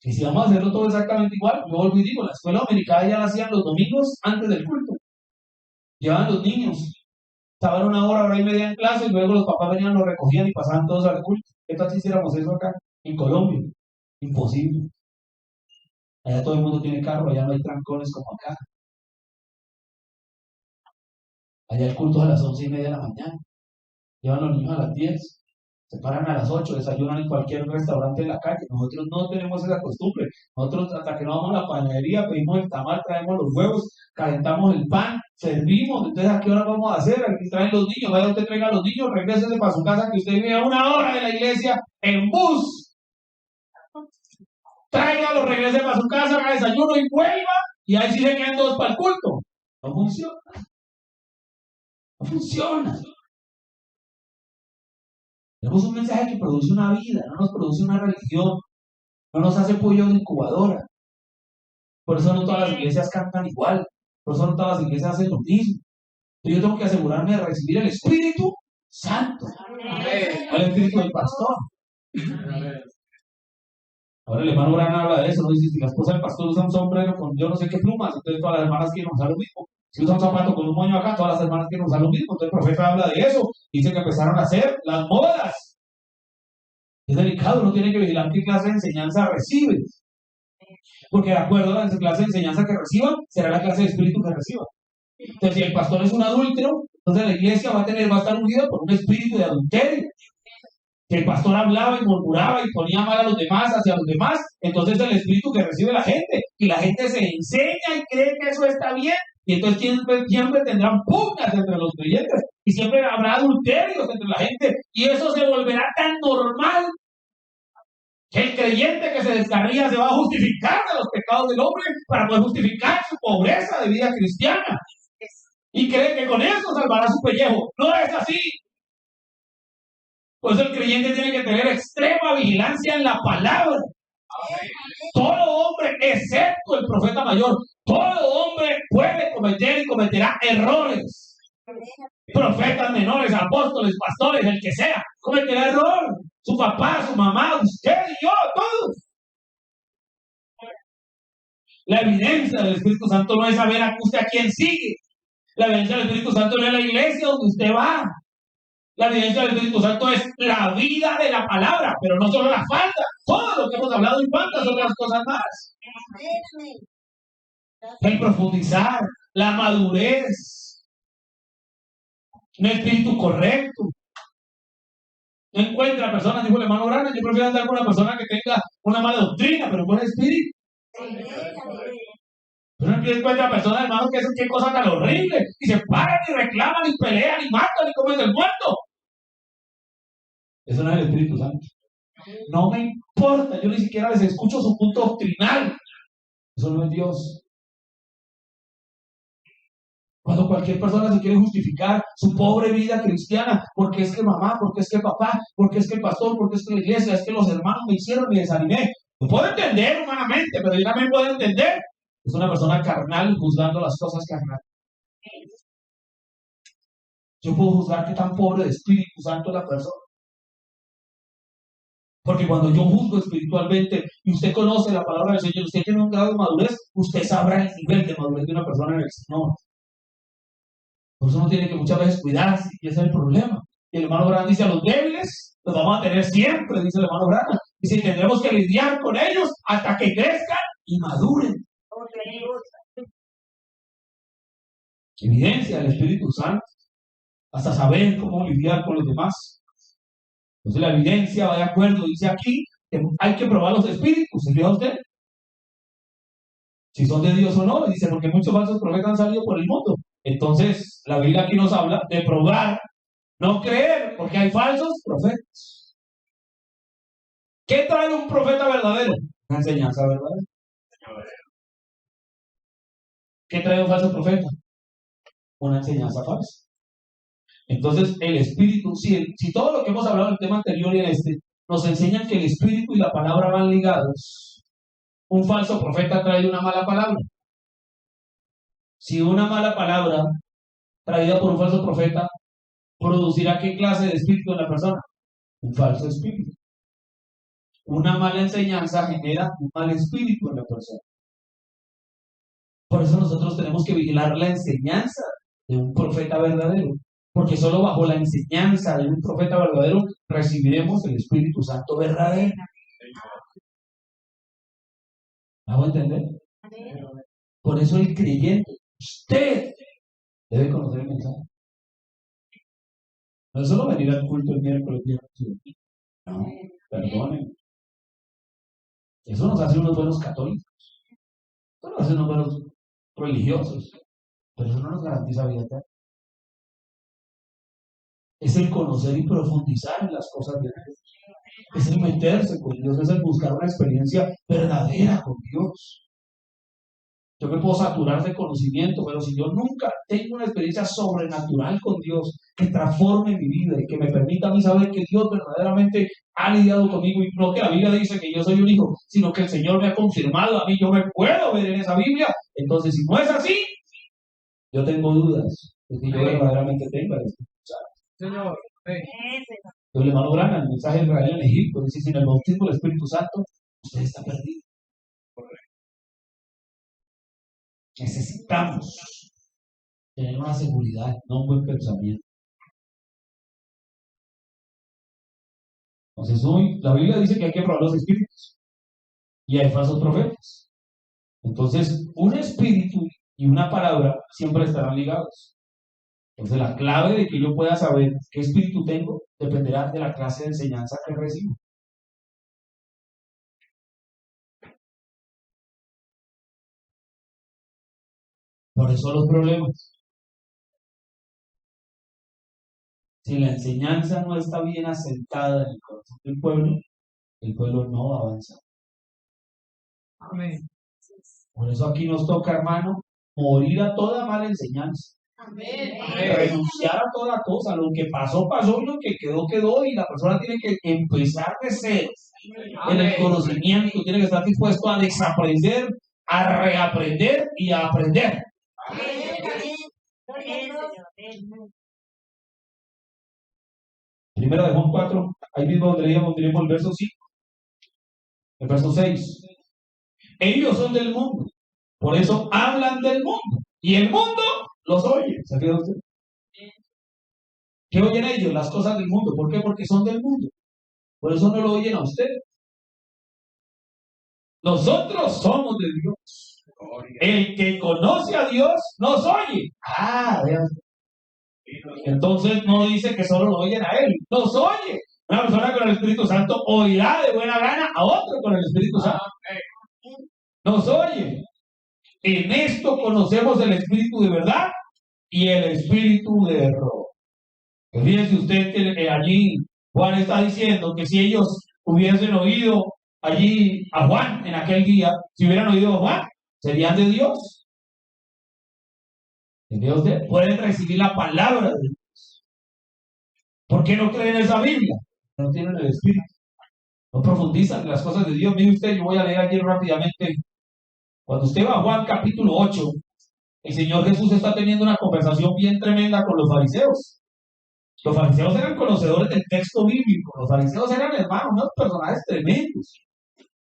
Speaker 1: Y si vamos a hacerlo todo exactamente igual, yo vuelvo y digo, la escuela dominicana ya la hacían los domingos antes del culto. Llevaban los niños, estaban una hora y media en clase y luego los papás venían, los recogían y pasaban todos al culto. ¿Qué tal si hiciéramos eso acá, en Colombia? Imposible. Allá todo el mundo tiene carro, allá no hay trancones como acá. Allá el culto es a las 11:30 de la mañana. Llevan los niños a las 10. Se paran a las 8, desayunan en cualquier restaurante de la calle. Nosotros no tenemos esa costumbre. Nosotros hasta que no vamos a la panadería, pedimos el tamal, traemos los huevos, calentamos el pan, servimos. Entonces, ¿a qué hora vamos a hacer? Aquí traen los niños, vaya usted traiga a los niños, regrésese para su casa que usted vive a 1 hora de la iglesia en bus. Tráigalo, regrese para su casa, haga desayuno y vuelva, y ahí sí se quedan todos para el culto. No funciona. No funciona. Tenemos un mensaje que produce una vida, no nos produce una religión, no nos hace pollo de incubadora. Por eso no todas las iglesias cantan igual, por eso no todas las iglesias hacen lo mismo. Yo tengo que asegurarme de recibir el Espíritu Santo, no el Espíritu del pastor. Ahora el hermano Gran habla de eso, ¿no? Dice, si la esposa del pastor usa un sombrero con yo no sé qué plumas, entonces todas las hermanas quieren usar lo mismo. Si usa un zapato con un moño acá, todas las hermanas quieren usar lo mismo. Entonces el profeta habla de eso. Dice que empezaron a hacer las modas. Es delicado, uno tiene que vigilar qué clase de enseñanza recibe. Porque de acuerdo a la clase de enseñanza que reciba, será la clase de espíritu que reciba. Entonces, si el pastor es un adúltero, entonces la iglesia va a estar unida por un espíritu de adulterio. Que el pastor hablaba y murmuraba y ponía mal a los demás, hacia los demás, entonces el espíritu que recibe la gente, y la gente se enseña y cree que eso está bien, y entonces siempre tendrán pugnas entre los creyentes, y siempre habrá adulterios entre la gente, y eso se volverá tan normal que el creyente que se descarría se va a justificar de los pecados del hombre para poder justificar su pobreza de vida cristiana, y cree que con eso salvará su pellejo. No es así. Por eso el creyente tiene que tener extrema vigilancia en la palabra. Todo hombre, excepto el profeta mayor, todo hombre puede cometer y cometerá errores. Profetas menores, apóstoles, pastores, el que sea, cometerá error. Su papá, su mamá, usted y yo, todos. La evidencia del Espíritu Santo no es saber a usted a quién sigue. La evidencia del Espíritu Santo no es la iglesia donde usted va. La evidencia del Espíritu Santo es la vida de la palabra, pero no solo la falta, todo lo que hemos hablado y cuantas otras cosas más. El profundizar, la madurez, un espíritu correcto. No encuentra personas, dijo el hermano Grande, yo prefiero andar con una persona que tenga una mala doctrina, pero un buen espíritu. Pero no encuentra personas, hermano, que hacen qué cosa tan horrible, y se paran y reclaman y pelean y matan y comen el muerto. Eso no es el Espíritu Santo. No me importa, yo ni siquiera les escucho su punto doctrinal. Eso no es Dios. Cuando cualquier persona se quiere justificar su pobre vida cristiana, porque es que mamá, porque es que papá, porque es que el pastor, porque es que la iglesia, es que los hermanos me hicieron, me desanimé. Lo puedo entender humanamente, pero yo también puedo entender. Es una persona carnal juzgando las cosas carnales. Yo puedo juzgar qué tan pobre de Espíritu Santo es la persona. Porque cuando yo juzgo espiritualmente y usted conoce la palabra del Señor, usted tiene un grado de madurez, usted sabrá el nivel de madurez de una persona en el Señor. Por eso uno tiene que muchas veces cuidarse, y ese es el problema. Y el hermano Grande dice, a los débiles los vamos a tener siempre, dice el hermano Grande. Dice, tendremos que lidiar con ellos hasta que crezcan y maduren. Evidencia del Espíritu Santo, hasta saber cómo lidiar con los demás. Entonces la evidencia va de acuerdo, dice aquí, que hay que probar los espíritus, ¿se fija usted? Si son de Dios o no, dice, porque muchos falsos profetas han salido por el mundo. Entonces, la Biblia aquí nos habla de probar, no creer, porque hay falsos profetas. ¿Qué trae un profeta verdadero? Una enseñanza verdadera. ¿Qué trae un falso profeta? Una enseñanza falsa. Entonces, el espíritu, si todo lo que hemos hablado en el tema anterior y en este, nos enseñan que el espíritu y la palabra van ligados, un falso profeta trae una mala palabra. Si una mala palabra traída por un falso profeta producirá qué clase de espíritu en la persona, un falso espíritu. Una mala enseñanza genera un mal espíritu en la persona. Por eso nosotros tenemos que vigilar la enseñanza de un profeta verdadero, porque solo bajo la enseñanza de un profeta verdadero recibiremos el Espíritu Santo verdadero. ¿Hago entender? Por eso el creyente, usted debe conocer el mensaje. No es solo venir al culto el miércoles, no, perdonen. Eso nos hace unos buenos católicos, eso nos hace unos buenos religiosos, pero eso no nos garantiza vida eterna. Es el conocer y profundizar en las cosas de Dios. Es el meterse con Dios, es el buscar una experiencia verdadera con Dios. Yo me puedo saturar de conocimiento, pero si yo nunca tengo una experiencia sobrenatural con Dios que transforme mi vida y que me permita a mí saber que Dios verdaderamente ha lidiado conmigo y no que la Biblia dice que yo soy un hijo, sino que el Señor me ha confirmado a mí, yo me puedo ver en esa Biblia. Entonces, si no es así, yo tengo dudas de que yo verdaderamente tenga el Espíritu Santo.
Speaker 2: Señor.
Speaker 1: El hermano Branham, el mensaje de Israel en Egipto, dice: sin el bautismo del Espíritu Santo, usted está perdido. Necesitamos tener una seguridad, no un buen pensamiento. Entonces, hoy la Biblia dice que hay que probar los espíritus y hay falsos profetas. Entonces, un espíritu y una palabra siempre estarán ligados. Entonces, la clave de que yo pueda saber qué espíritu tengo dependerá de la clase de enseñanza que recibo. Por eso los problemas. Si la enseñanza no está bien asentada en el corazón del pueblo, el pueblo no avanza.
Speaker 2: Amén.
Speaker 1: Por eso aquí nos toca, hermano, morir a toda mala enseñanza.
Speaker 2: Amén.
Speaker 1: Renunciar a toda cosa. Lo que pasó, pasó, y lo que quedó, quedó, y la persona tiene que empezar de cero. En el conocimiento tiene que estar dispuesto a desaprender, a reaprender y a aprender. Primero de Juan 4, ahí mismo donde leíamos el verso 5, el verso 6. Ellos son del mundo, por eso hablan del mundo, y el mundo los oye. ¿Se fija usted? ¿Qué oyen ellos? Las cosas del mundo. ¿Por qué? Porque son del mundo. Por eso no lo oyen a usted. Nosotros somos de Dios. El que conoce a Dios nos oye. Vean. Entonces no dice que solo lo oyen a Él, nos oye. Una persona con el Espíritu Santo oirá de buena gana a otro con el Espíritu Santo. Nos oye. En esto conocemos el Espíritu de verdad y el Espíritu de error. Fíjense usted que allí Juan está diciendo que si ellos hubiesen oído allí a Juan en aquel día, si hubieran oído a Juan, serían de Dios. Dios pueden recibir la palabra de Dios. ¿Por qué no creen esa Biblia? No tienen el Espíritu. No profundizan en las cosas de Dios. Mire usted, yo voy a leer aquí rápidamente. Cuando usted va a Juan capítulo 8, el Señor Jesús está teniendo una conversación bien tremenda con los fariseos. Los fariseos eran conocedores del texto bíblico. Los fariseos eran, hermanos, unos personajes tremendos.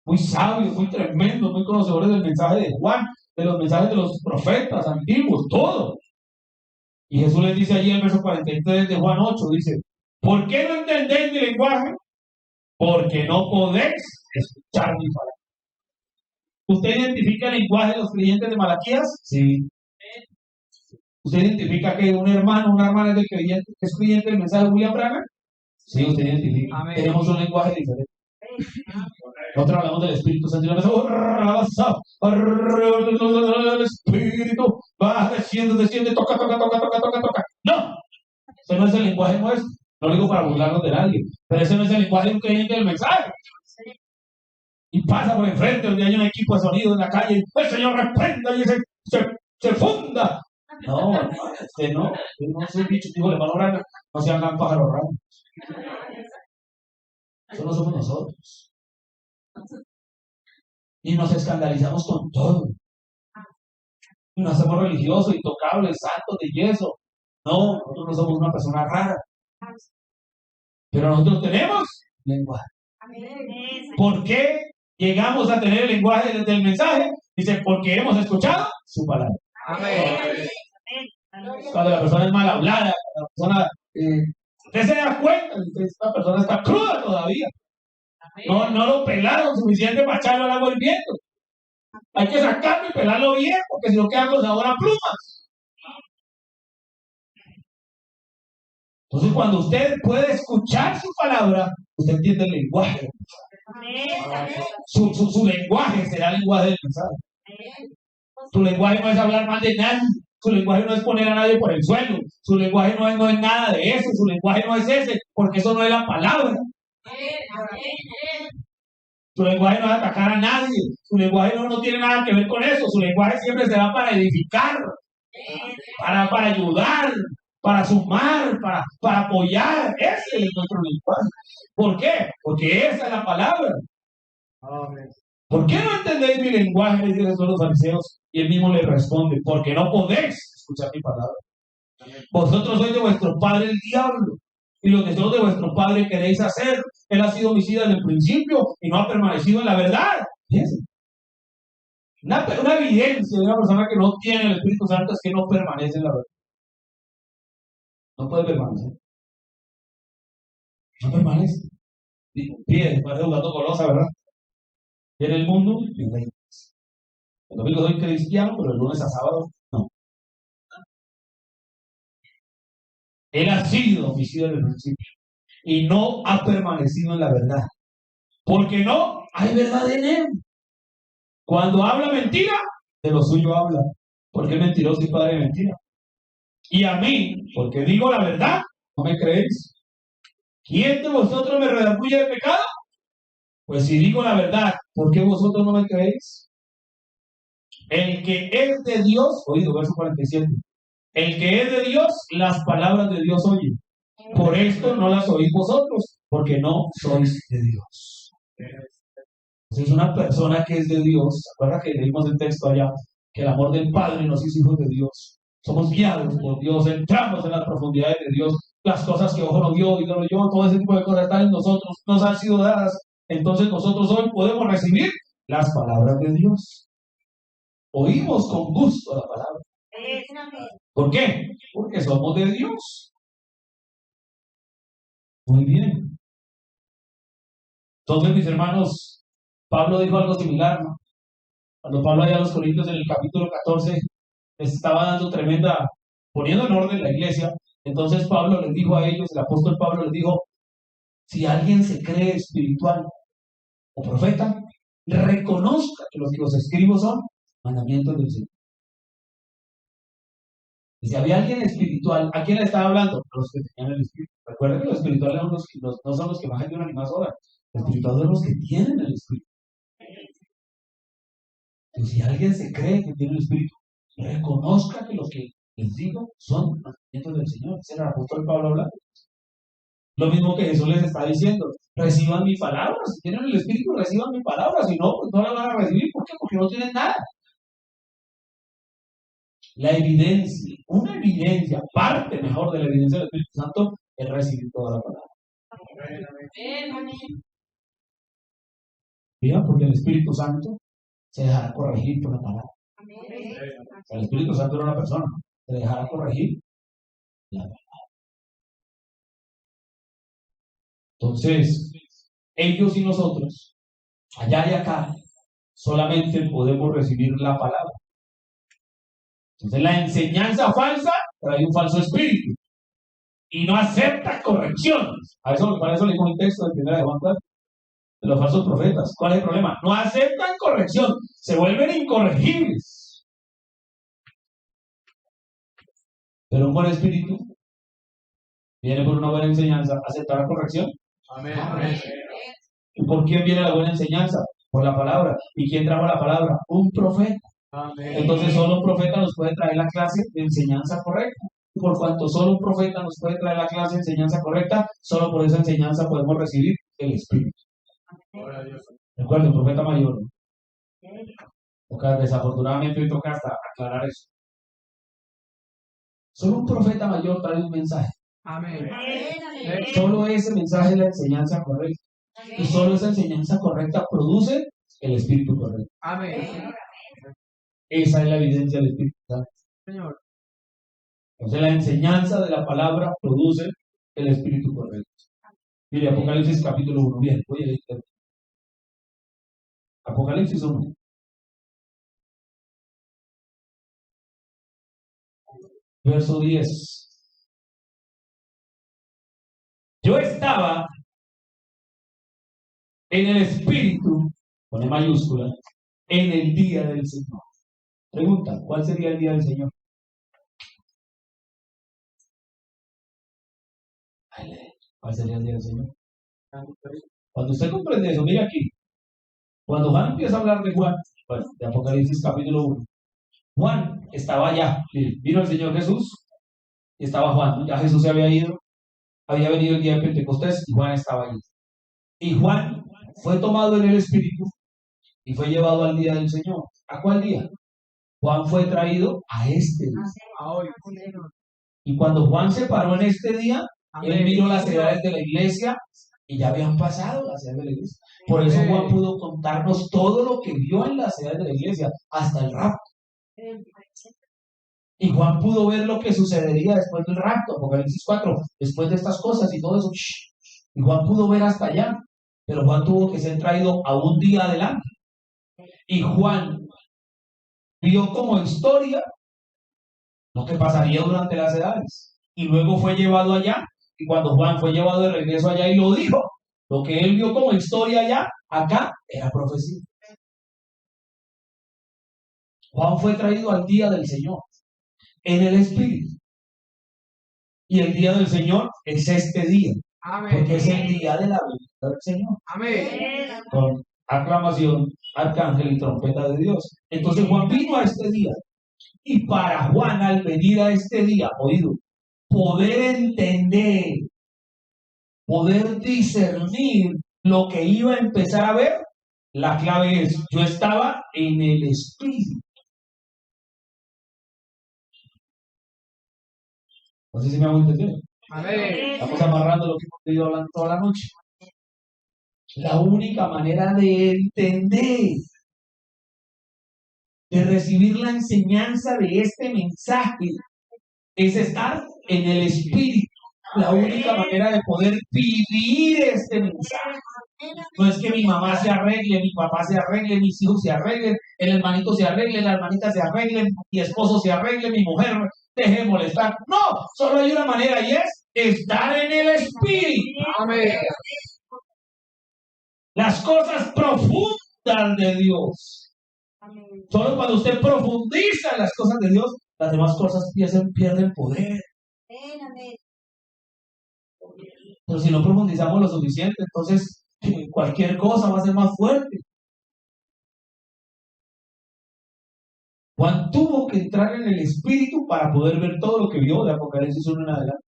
Speaker 1: Muy sabios, muy tremendos, muy conocedores del mensaje de Juan, de los mensajes de los profetas antiguos, todo. Y Jesús les dice allí en el verso 43 de Juan 8, dice: ¿por qué no entendéis mi lenguaje? Porque no podéis escuchar mi palabra. ¿Usted identifica el lenguaje de los creyentes de Malaquías? Sí. ¿Usted identifica que un hermano, una hermana es creyente del mensaje de William Branham? Sí, usted identifica. Amén. Tenemos un lenguaje diferente. Nosotros hablamos del Espíritu Santo y el Espíritu va desciende, toca. No, ese no es el lenguaje nuestro. No lo digo para burlarnos de nadie, pero ese no es el lenguaje de un creyente del mensaje. Y pasa por enfrente donde hay un equipo de sonido en la calle, y el Señor reprenda y se funda. No, usted no se dicho, digo, el hermano Branham, no se hagan pájaros raros. Eso no somos nosotros. Y nos escandalizamos con todo. Y nos hacemos religiosos, intocables, santos de yeso. No, nosotros no somos una persona rara. Pero nosotros tenemos lenguaje. ¿Por qué llegamos a tener el lenguaje del mensaje? Dice, porque hemos escuchado su palabra. Amén. Cuando la persona es mal hablada, la persona, usted se da cuenta, esta persona está cruda todavía. No lo pelaron suficiente para echarlo al agua hirviendo. Hay que sacarlo y pelarlo bien, porque si no quedan con sabor a plumas. Entonces, cuando usted puede escuchar su palabra, usted entiende el lenguaje. Su lenguaje será el lenguaje del mensaje. Tu lenguaje no es hablar mal de nadie. Su lenguaje no es poner a nadie por el suelo. Su lenguaje no es nada de eso. Su lenguaje no es ese, porque eso no es la palabra. Su lenguaje no es atacar a nadie. Su lenguaje no tiene nada que ver con eso. Su lenguaje siempre se da para edificar, para ayudar, para sumar, para apoyar. Ese es nuestro lenguaje. ¿Por qué? Porque esa es la palabra. ¿Por qué no entendéis mi lenguaje? Le dicen los fariseos. Y él mismo le responde: porque no podéis escuchar mi palabra. Vosotros sois de vuestro padre el diablo, y los deseos de vuestro padre queréis hacer. Él ha sido homicida desde el principio y no ha permanecido en la verdad. Fíjense. Una evidencia de una persona que no tiene el Espíritu Santo es que no permanece en la verdad. No puede permanecer. No permanece. Pide, parece jugando colosa, ¿verdad? Y en el mundo, el domingo soy cristiano, pero el lunes a sábado, no. Él ha sido homicida desde el principio y no ha permanecido en la verdad. Porque no hay verdad en él. Cuando habla mentira, de lo suyo habla. Porque es mentiroso y padre de mentira. Y a mí, porque digo la verdad, no me creéis. ¿Quién de vosotros me redarguye de pecado? Pues si digo la verdad, ¿por qué vosotros no me creéis? El que es de Dios, oído, verso 47. El que es de Dios, las palabras de Dios oye. Por esto no las oís vosotros, porque no sois de Dios. Entonces, una persona que es de Dios, ¿se acuerda que leímos el texto allá? Que el amor del Padre nos hizo hijos de Dios. Somos guiados por Dios, entramos en las profundidades de Dios. Las cosas que ojo no vio, y no lo oyó, todo ese tipo de cosas están en nosotros, nos han sido dadas. Entonces, nosotros hoy podemos recibir las palabras de Dios. Oímos con gusto la palabra. ¿Por qué? Porque somos de Dios. Muy bien. Entonces, mis hermanos, Pablo dijo algo similar, ¿no? Cuando Pablo allá a los Corintios en el capítulo 14 les estaba dando tremenda, poniendo en orden la iglesia. Entonces Pablo les dijo a ellos, el apóstol Pablo les dijo: si alguien se cree espiritual o profeta, reconozca que lo que os escribo son mandamientos del Señor. Y si había alguien espiritual, ¿a quién le estaba hablando? A los que tenían el espíritu. Recuerden que los espirituales son no son los que bajan de una misma sola. Los espirituales son los que tienen el espíritu. Y si alguien se cree que tiene el espíritu, reconozca que lo que les digo son mandamientos del Señor. Ese era el apóstol Pablo hablando. Lo mismo que Jesús les está diciendo: reciban mi palabra. Si tienen el espíritu, reciban mi palabra. Si no, pues no la van a recibir. ¿Por qué? Porque no tienen nada. La evidencia, una evidencia, parte mejor de la evidencia del Espíritu Santo, es recibir toda la palabra. ¿Mira? Porque el Espíritu Santo se dejará corregir por la palabra. El Espíritu Santo era una persona, se dejará corregir la palabra. Entonces, ellos y nosotros, allá y acá, solamente podemos recibir la palabra. Entonces, la enseñanza falsa trae un falso espíritu y no acepta correcciones. Para eso leímos el texto de 1 de Juan 4, de los falsos profetas. ¿Cuál es el problema? No aceptan corrección, se vuelven incorregibles. Pero un buen espíritu viene por una buena enseñanza, aceptar la corrección. Amén. ¿Y por quién viene la buena enseñanza? Por la palabra. ¿Y quién trajo la palabra? Un profeta. Amén. Entonces solo un profeta nos puede traer la clase de enseñanza correcta. Y por cuanto solo un profeta nos puede traer la clase de enseñanza correcta, solo por esa enseñanza podemos recibir el Espíritu. Recuerda, el profeta mayor. Desafortunadamente hoy toca hasta aclarar eso. Solo un profeta mayor trae un mensaje. Amén. Solo ese mensaje es la enseñanza correcta. Y solo esa enseñanza correcta produce el Espíritu correcto. Amén. Esa es la evidencia del Espíritu Santo. Señor. Entonces la enseñanza de la palabra produce el Espíritu correcto. Mire, Apocalipsis capítulo 1. Bien, voy a leer. Apocalipsis 1. Verso 10. Yo estaba en el Espíritu, con E mayúscula, en el día del Señor. Pregunta: ¿cuál sería el día del Señor? ¿Cuál sería el día del Señor? Cuando usted comprende eso, mire aquí. Cuando Juan empieza a hablar de Juan, bueno, de Apocalipsis capítulo 1, Juan estaba allá. Vino el Señor Jesús y estaba Juan, ¿no? Ya Jesús se había ido, había venido el día de Pentecostés y Juan estaba allí. Y Juan fue tomado en el Espíritu y fue llevado al día del Señor. ¿A cuál día? Juan fue traído a este día. Y cuando Juan se paró en este día, él miró las edades de la iglesia y ya habían pasado las edades de la iglesia. Por eso Juan pudo contarnos todo lo que vio en las edades de la iglesia, hasta el rapto. Y Juan pudo ver lo que sucedería después del rapto, Apocalipsis 4, después de estas cosas y todo eso. Y Juan pudo ver hasta allá, pero Juan tuvo que ser traído a un día adelante. Y Juan vio como historia lo que pasaría durante las edades. Y luego fue llevado allá. Y cuando Juan fue llevado de regreso allá y lo dijo, lo que él vio como historia allá, acá era profecía. Juan fue traído al día del Señor en el Espíritu. Y el día del Señor es este día. Amén. Porque es el día de la venida del Señor. Amén. Con aclamación, arcángel y trompeta de Dios. Entonces Juan vino a este día. Y para Juan, al venir a este día, oído, poder entender, poder discernir lo que iba a empezar a ver, la clave es, yo estaba en el Espíritu. No sé si me hago entender. Estamos amarrando lo que hemos ido hablando toda la noche. La única manera de entender, de recibir la enseñanza de este mensaje, es estar en el Espíritu. La única manera de poder vivir este mensaje. No es que mi mamá se arregle, mi papá se arregle, mis hijos se arreglen, el hermanito se arregle, la hermanita se arregle, mi esposo se arregle, mi mujer deje de molestar. No, solo hay una manera y es estar en el Espíritu. Amén. Las cosas profundas de Dios. Solo cuando usted profundiza en las cosas de Dios, las demás cosas pierden poder. Pero si no profundizamos lo suficiente, entonces cualquier cosa va a ser más fuerte. Juan tuvo que entrar en el Espíritu para poder ver todo lo que vio de Apocalipsis 1 en adelante.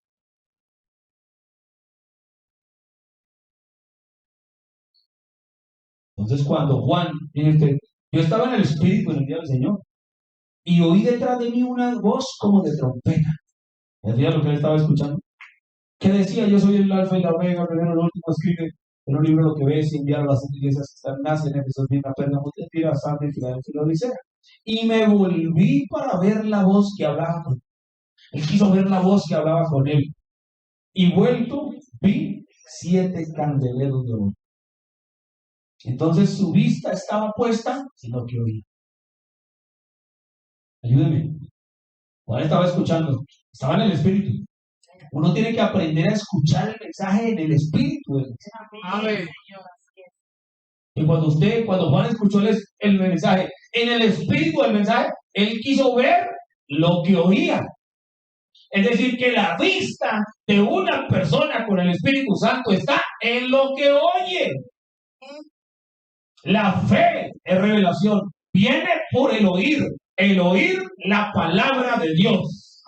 Speaker 1: Entonces cuando Juan, mire, yo estaba en el Espíritu en el día del Señor y oí detrás de mí una voz como de trompeta. ¿Decía lo que él estaba escuchando? Que decía, yo soy el alfa y la omega, el primero, el último, escribe en un libro lo que ves y enviar a las iglesias que están nacen, Efesos, Mirna, Pérgamo, Tiatira, Sardis, Filadelfia y Laodicea. Y me volví para ver la voz que hablaba con él. Él quiso ver la voz que hablaba con él. Y vuelto, vi 7 candeleros de oro. Entonces su vista estaba puesta en lo que oía. Ayúdeme. Juan estaba escuchando. Estaba en el Espíritu. Uno tiene que aprender a escuchar el mensaje en el Espíritu. Amén. Y cuando Juan escuchó el mensaje en el Espíritu del mensaje, él quiso ver lo que oía. Es decir, que la vista de una persona con el Espíritu Santo está en lo que oye. La fe es revelación. Viene por el oír la palabra de Dios.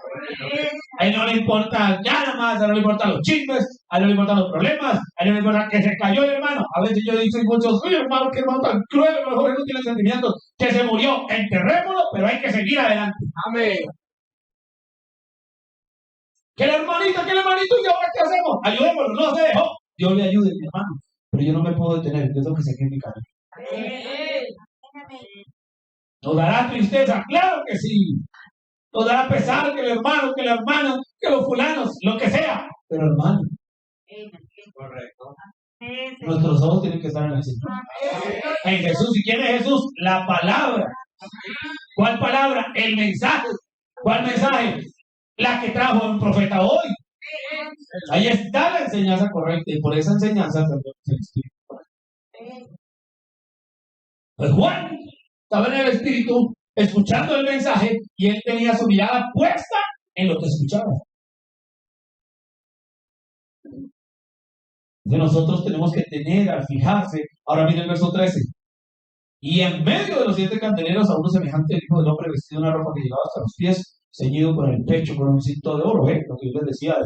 Speaker 1: A él no le importa nada más, a él no le importan los chismes, a él no le importan los problemas, a él no le importa que se cayó el hermano. A veces yo he dicho y muchos, oye hermano, qué hermano tan cruel, a lo mejor no tiene sentimientos, que se murió, enterrémoslo, pero hay que seguir adelante. Amén. Que el hermanito, ¿y ahora qué hacemos? Ayudémoslo, no se dejó. Dios le ayude, mi hermano, pero yo no me puedo detener, yo tengo que seguir mi camino. ¿Nos dará tristeza? Claro que sí. Nos dará pesar que el hermano, que la hermana, que los fulanos, lo que sea. Pero hermano. Correcto. Nuestros ojos tienen que estar en el Señor. En Jesús. ¿Y quién es Jesús? La palabra. ¿Cuál palabra? El mensaje. ¿Cuál mensaje? La que trajo el profeta hoy. Ahí está la enseñanza correcta. Y por esa enseñanza el Espíritu. Pues Juan estaba en el Espíritu escuchando el mensaje y él tenía su mirada puesta en lo que escuchaba. Entonces nosotros tenemos que tener, al fijarse, ahora miren el verso 13. Y en medio de los 7 candeleros a uno semejante al Hijo del Hombre vestido de una ropa que llegaba hasta los pies, ceñido por el pecho con un cinto de oro, lo que yo les decía,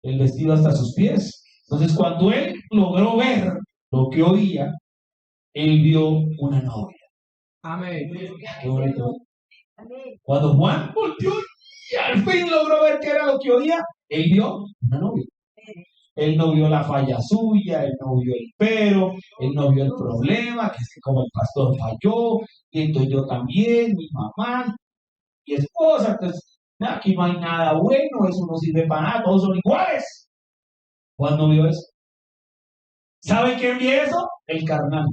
Speaker 1: el vestido hasta sus pies. Entonces cuando él logró ver lo que oía, él vio una novia.
Speaker 2: Amén.
Speaker 1: Qué bonito. Cuando Juan volteó y al fin logró ver qué era lo que oía, él vio una novia. Él no vio la falla suya, él no vio el pero, él no vio el problema, que es que como el pastor falló, y entonces yo también, mi mamá, y esposa, entonces aquí no hay nada bueno, eso no sirve para nada, todos son iguales. Juan no vio eso. ¿Sabe quién vio eso? El carnal.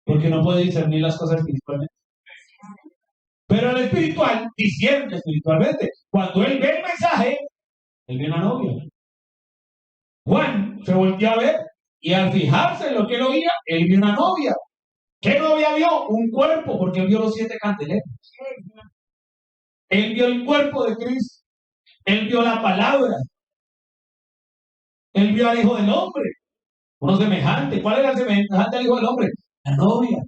Speaker 1: Porque no puede discernir las cosas espiritualmente. Pero el espiritual discierne espiritualmente. Cuando él ve el mensaje, él ve una novia. Juan se volteó a ver y al fijarse en lo que él oía, él vio una novia. ¿Qué novia vio? Un cuerpo, porque él vio los 7 candeleros. Él vio el cuerpo de Cristo. Él vio la palabra. Él vio al Hijo del Hombre. Uno semejante. ¿Cuál era el semejante al Hijo del Hombre? La novia.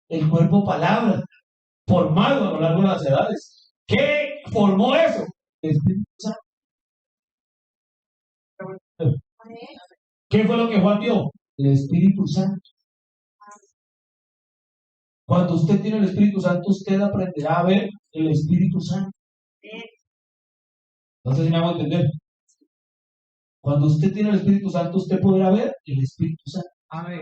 Speaker 1: El cuerpo palabra. Formado a lo largo de las edades. ¿Qué formó eso? El Espíritu Santo. ¿Qué fue lo que Juan vio? El Espíritu Santo. Cuando usted tiene el Espíritu Santo, usted aprenderá a ver el Espíritu Santo. No sé si me hago entender. Cuando usted tiene el Espíritu Santo, usted podrá ver el Espíritu Santo.
Speaker 2: Amén.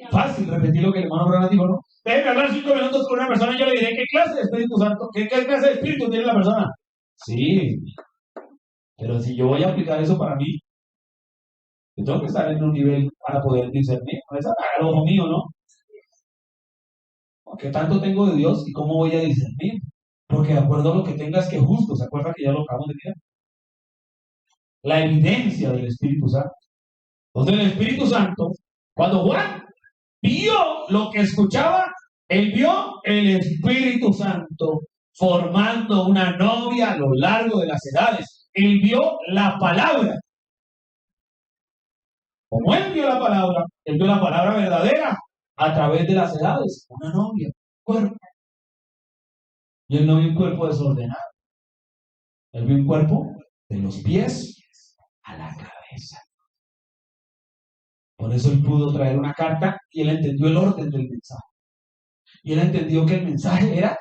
Speaker 1: Fácil repetir lo que el hermano Branham dijo, ¿no? Déjeme hablar 5 minutos con una persona y yo le diré qué clase de Espíritu Santo, qué clase de Espíritu tiene la persona. Sí, pero si yo voy a aplicar eso para mí, yo tengo que estar en un nivel para poder discernir. No es al ojo mío, ¿no? ¿Qué tanto tengo de Dios y cómo voy a discernir? Porque de acuerdo a lo que tengas que justo, ¿se acuerda que ya lo acabamos de decir? La evidencia del Espíritu Santo. Entonces el Espíritu Santo, cuando Juan vio lo que escuchaba, él vio el Espíritu Santo formando una novia a lo largo de las edades. Él vio la palabra. Como él vio la palabra verdadera a través de las edades. Una novia, un cuerpo. Y él no vio un cuerpo desordenado. Él vio un cuerpo de los pies a la cabeza. Por eso él pudo traer una carta y él entendió el orden del mensaje. Y él entendió que el mensaje era: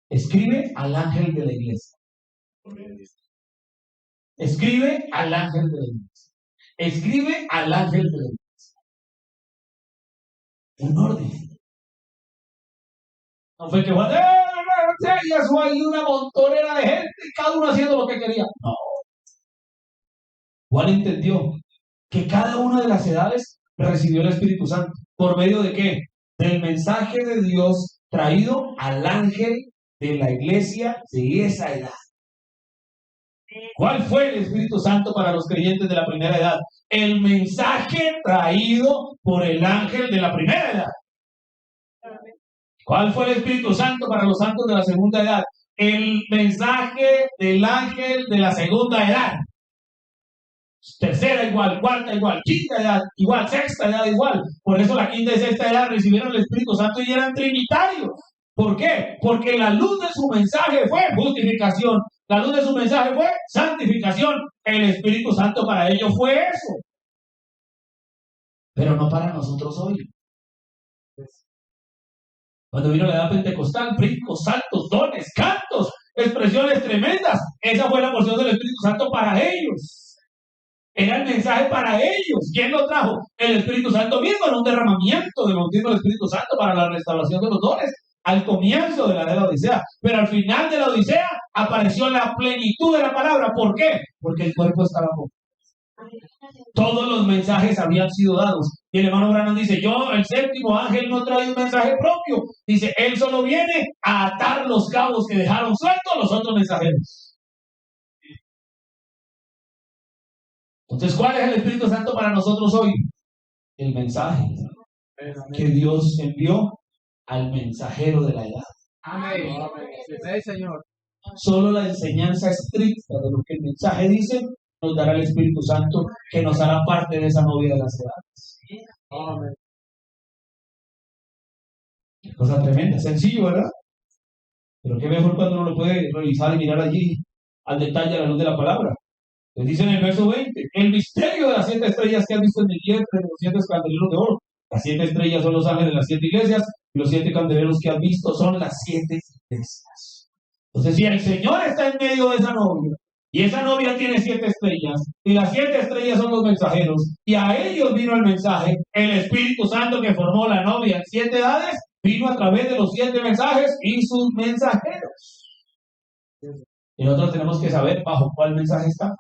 Speaker 1: escribe al ángel de la iglesia. Escribe al ángel de la iglesia. Escribe al ángel de la iglesia. Un orden. No fue que Juan, y eso hay una montonera de gente, cada uno haciendo lo que quería. No. Juan entendió que cada una de las edades recibió el Espíritu Santo. ¿Por medio de qué? Del mensaje de Dios traído al ángel de la iglesia de esa edad. ¿Cuál fue el Espíritu Santo para los creyentes de la primera edad? El mensaje traído por el ángel de la primera edad. ¿Cuál fue el Espíritu Santo para los santos de la segunda edad? El mensaje del ángel de la segunda edad. Tercera igual, cuarta igual, quinta edad igual, sexta edad igual. Por eso la quinta y sexta edad recibieron el Espíritu Santo y eran trinitarios. ¿Por qué? Porque la luz de su mensaje fue justificación. La luz de su mensaje fue santificación. El Espíritu Santo para ellos fue eso. Pero no para nosotros hoy. Cuando vino la edad pentecostal, brincos, saltos, dones, cantos, expresiones tremendas. Esa fue la porción del Espíritu Santo para ellos. Era el mensaje para ellos. ¿Quién lo trajo? El Espíritu Santo mismo, en un derramamiento del bautismo del Espíritu Santo para la restauración de los dones al comienzo de la era de la Odisea. Pero al final de la Odisea apareció la plenitud de la palabra. ¿Por qué? Porque el cuerpo estaba poco. Todos los mensajes habían sido dados. Y el hermano Branham dice: yo, el séptimo ángel, no trae un mensaje propio. Dice: él solo viene a atar los cabos que dejaron sueltos los otros mensajeros. Entonces, ¿cuál es el Espíritu Santo para nosotros hoy? El mensaje que Dios envió al mensajero de la edad.
Speaker 2: Amén. Sí, Señor.
Speaker 1: Solo la enseñanza estricta de lo que el mensaje dice nos dará el Espíritu Santo que nos hará parte de esa novia de las edades. Amén. Cosa tremenda, sencillo, ¿verdad? Pero qué mejor cuando uno lo puede revisar y mirar allí al detalle a la luz de la palabra. Les dice en el verso 20, el misterio de las 7 estrellas que has visto en el vientre de los 7 candeleros de oro. Las 7 estrellas son los ángeles de las 7 iglesias, y los 7 candeleros que has visto son las 7 iglesias. Entonces, si el Señor está en medio de esa novia, y esa novia tiene 7 estrellas, y las 7 estrellas son los mensajeros, y a ellos vino el mensaje, el Espíritu Santo que formó la novia en 7 edades, vino a través de los 7 mensajes y sus mensajeros. Y nosotros tenemos que saber bajo cuál mensaje está.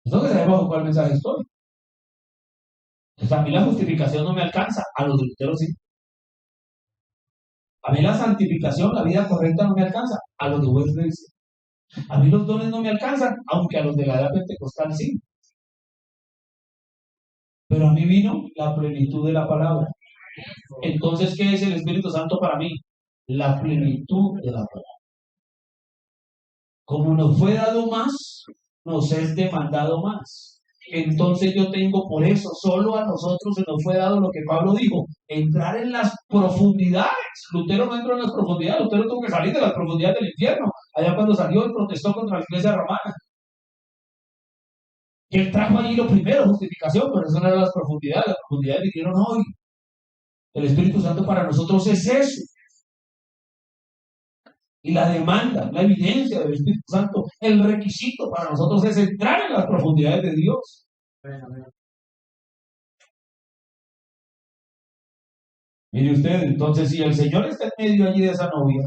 Speaker 1: Tengo que saber bajo cuál mensaje estoy. Entonces, a mí la justificación no me alcanza, a los de Lutero sí. A mí la santificación, la vida correcta no me alcanza, a los de Wesley sí. A mí los dones no me alcanzan, aunque a los de la edad pentecostal sí. Pero a mí vino la plenitud de la palabra. Entonces, ¿qué es el Espíritu Santo para mí? La plenitud de la palabra. Como nos fue dado más, nos es demandado más. Entonces yo tengo por eso, solo a nosotros se nos fue dado lo que Pablo dijo, entrar en las profundidades. Lutero no entró en las profundidades, Lutero tuvo que salir de las profundidades del infierno, allá cuando salió y protestó contra la iglesia romana. Y él trajo allí lo primero, justificación, pero eso no eran las profundidades vinieron hoy. El Espíritu Santo para nosotros es eso. Y la demanda, la evidencia del Espíritu Santo, el requisito para nosotros es entrar en las profundidades de Dios. Mire usted, entonces si el Señor está en medio allí de esa novia,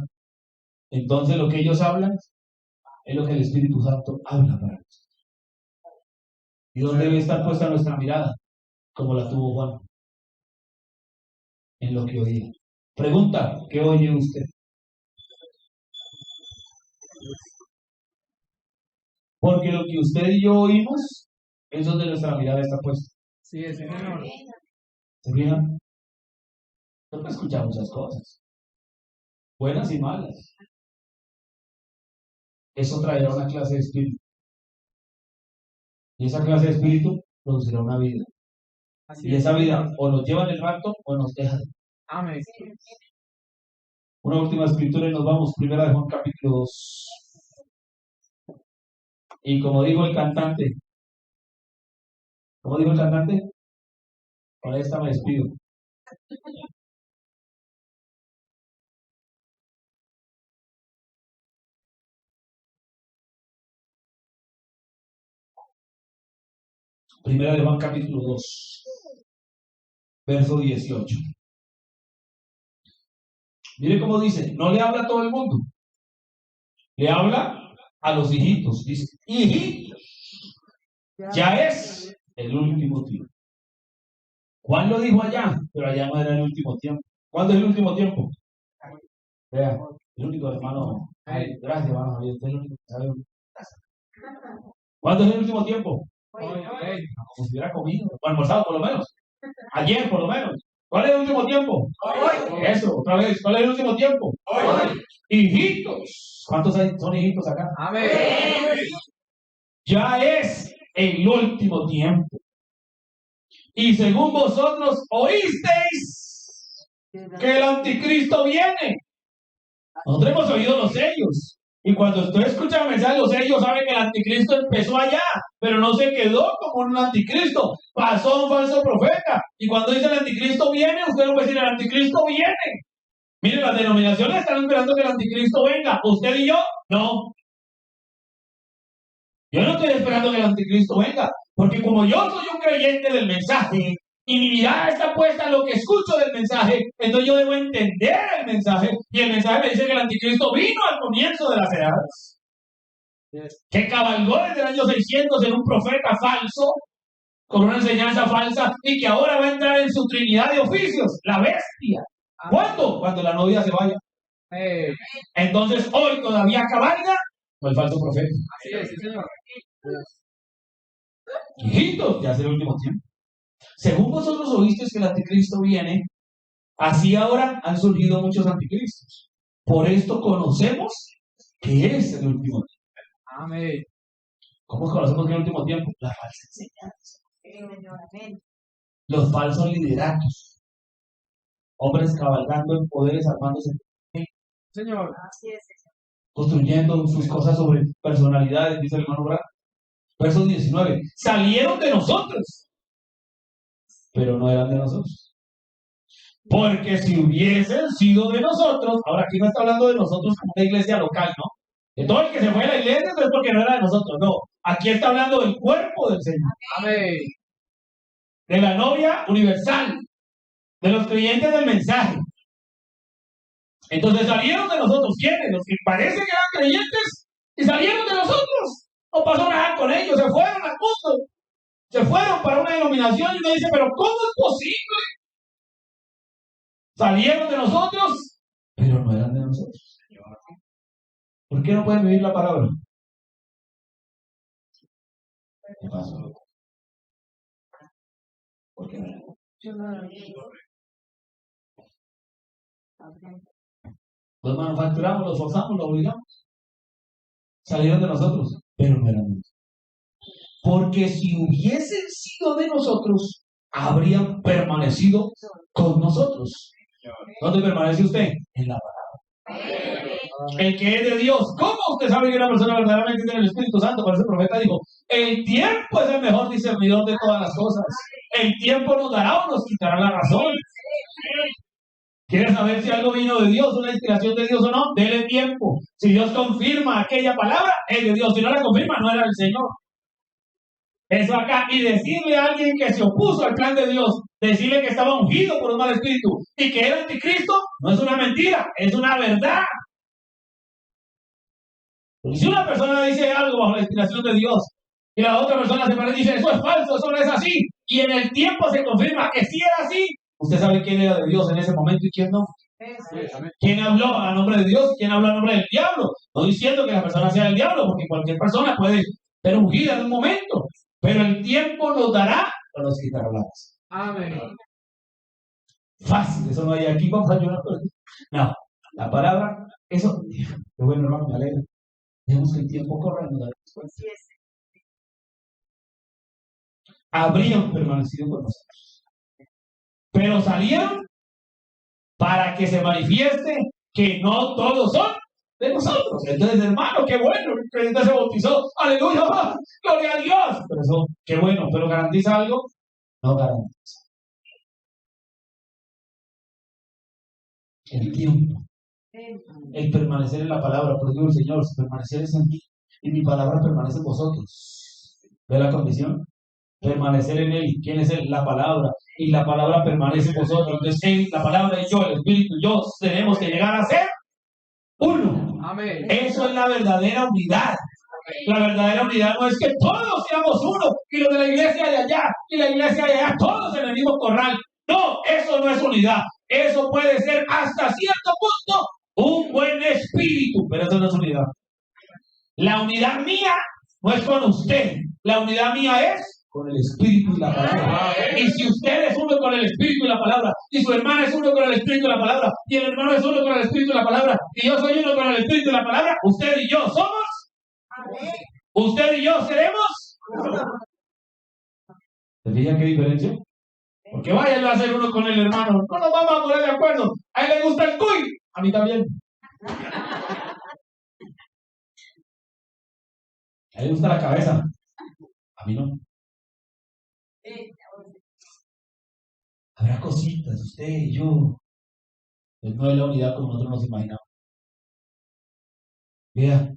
Speaker 1: entonces lo que ellos hablan es lo que el Espíritu Santo habla para nosotros. ¿Y dónde debe estar puesta nuestra mirada? Como la tuvo Juan. En lo que oía. Pregunta, ¿qué oye usted? Porque lo que usted y yo oímos es donde nuestra mirada está puesta.
Speaker 2: Sí, es Señor.
Speaker 1: ¿Se fijan? Yo he escuchado muchas cosas, buenas y malas. Eso traerá una clase de espíritu. Y esa clase de espíritu producirá una vida. Y esa vida o nos lleva en el rapto o nos deja.
Speaker 2: Amén.
Speaker 1: Una última escritura y nos vamos. Primera de Juan capítulo 2. Y como dijo el cantante, con esta me despido. Primera de Juan capítulo 2, verso 18. Mire cómo dice, no le habla a todo el mundo, le habla a los hijitos. Dice, hijitos, ya es el último tiempo. Juan lo dijo allá, pero allá no era el último tiempo. ¿Cuándo es el último tiempo? Vea, el único hermano. Ay, gracias, hermano. ¿Cuándo es el último tiempo? Como si hubiera comido, o almorzado por lo menos. Ayer, por lo menos. ¿Cuál es el último tiempo? Hoy. Eso, otra vez. ¿Cuál es el último tiempo? Hoy. Hijitos. ¿Cuántos son hijitos acá? Amén. Ya es el último tiempo. Y según vosotros oísteis que el anticristo viene. Nosotros hemos oído los sellos. Y cuando usted escucha el mensaje de los sellos, sabe que el anticristo empezó allá, pero no se quedó como un anticristo. Pasó un falso profeta. Y cuando dice el anticristo viene, usted no puede decir el anticristo viene. Mire, las denominaciones están esperando que el anticristo venga. ¿Usted y yo? No. Yo no estoy esperando que el anticristo venga. Porque como yo soy un creyente del mensaje, y mi mirada está puesta en lo que escucho del mensaje, entonces yo debo entender el mensaje, y el mensaje me dice que el anticristo vino al comienzo de las edades, que cabalgó desde el año 600 en un profeta falso, con una enseñanza falsa, y que ahora va a entrar en su trinidad de oficios, la bestia. ¿Cuándo? Cuando la novia se vaya. Entonces hoy todavía cabalga con el falso profeta.
Speaker 2: Así es, señor.
Speaker 1: Hijitos, ya es el último tiempo. Según vosotros oísteis que el anticristo viene, así ahora han surgido muchos anticristos. Por esto conocemos que es el último tiempo.
Speaker 2: Amén.
Speaker 1: ¿Cómo conocemos que en el último tiempo? La falsa enseñanza. Los falsos lideratos. Hombres cabalgando en poderes, armándose,
Speaker 2: Señor.
Speaker 1: construyendo sus cosas sobre personalidades, dice el hermano Branham. Verso 19. Salieron de nosotros, pero no eran de nosotros. Porque si hubiesen sido de nosotros, ahora aquí no está hablando de nosotros como una iglesia local, ¿no? De todo el que se fue a la iglesia no es porque no era de nosotros, no. Aquí está hablando del cuerpo del Señor.
Speaker 2: Amén.
Speaker 1: De la novia universal, de los creyentes del mensaje. Entonces salieron de nosotros, ¿quiénes? Los que parece que eran creyentes y salieron de nosotros. No pasó nada con ellos, se fueron al mundo. Se fueron para una denominación y uno dice, pero ¿cómo es posible? Salieron de nosotros, pero no eran de nosotros. ¿Por qué no pueden vivir la palabra? ¿Qué pasó? ¿Por qué no? Los manufacturamos, los forzamos, los obligamos. Salieron de nosotros, pero no eran de nosotros. Porque si hubiesen sido de nosotros, habrían permanecido con nosotros. ¿Dónde permanece usted? En la palabra. El que es de Dios. ¿Cómo usted sabe que una persona verdaderamente tiene el Espíritu Santo? Por eso el profeta dijo, el tiempo es el mejor discernidor de todas las cosas. El tiempo nos dará o nos quitará la razón. ¿Quieres saber si algo vino de Dios, una inspiración de Dios o no? Dele tiempo. Si Dios confirma aquella palabra, es de Dios. Si no la confirma, no era del Señor. Eso acá. Y decirle a alguien que se opuso al plan de Dios, decirle que estaba ungido por un mal espíritu y que era anticristo, no es una mentira, es una verdad. Porque si una persona dice algo bajo la inspiración de Dios y la otra persona se parece y dice, eso es falso, eso no es así, y en el tiempo se confirma que sí era así, usted sabe quién era de Dios en ese momento y quién no. ¿Quién habló a nombre de Dios y quién habló a nombre del diablo? No diciendo que la persona sea del diablo, porque cualquier persona puede ser ungida en un momento, pero el tiempo nos dará o nos quitará la razón.
Speaker 2: Amén.
Speaker 1: Fácil, eso no hay aquí, vamos a ayudar. No, la palabra, eso, qué bueno, hermano, me alegra. Dejemos que el tiempo corra y nos dará después. Habrían permanecido con nosotros. Pero salieron para que se manifieste que no todos son de nosotros. Entonces, hermano, qué bueno, el creyente se bautizó. Aleluya, gloria a Dios. Pero eso, qué bueno, pero ¿garantiza algo? No garantiza. El tiempo. El permanecer en la palabra, por Dios, el Señor, si permaneceres en mí y mi palabra permanece en vosotros. ¿Ve la condición? Permanecer en Él. ¿Quién es Él? La palabra. Y la palabra permanece en vosotros. Entonces, Él, la palabra y yo, el Espíritu y yo, tenemos que llegar a ser uno.
Speaker 2: Amén.
Speaker 1: Eso es la verdadera unidad. La verdadera unidad no es que todos seamos uno y los de la iglesia de allá y la iglesia de allá, todos en el mismo corral. No, eso no es unidad. Eso puede ser hasta cierto punto un buen espíritu, pero eso no es unidad. La unidad mía no es con usted. La unidad mía es con el Espíritu y la palabra. Y si usted es uno con el Espíritu y la palabra, y su hermana es uno con el Espíritu y la palabra, y el hermano es uno con el Espíritu y la palabra, y yo soy uno con el Espíritu y la palabra, usted y yo somos. Usted y yo seremos. ¿Se fijan qué diferencia? Porque vaya yo a hacer uno con el hermano. No nos vamos a poner de acuerdo. A él le gusta el cuy. A mí también. A él le gusta la cabeza. A mí no. Habrá cositas, usted y yo. No es la unidad como nosotros nos imaginamos. Vea.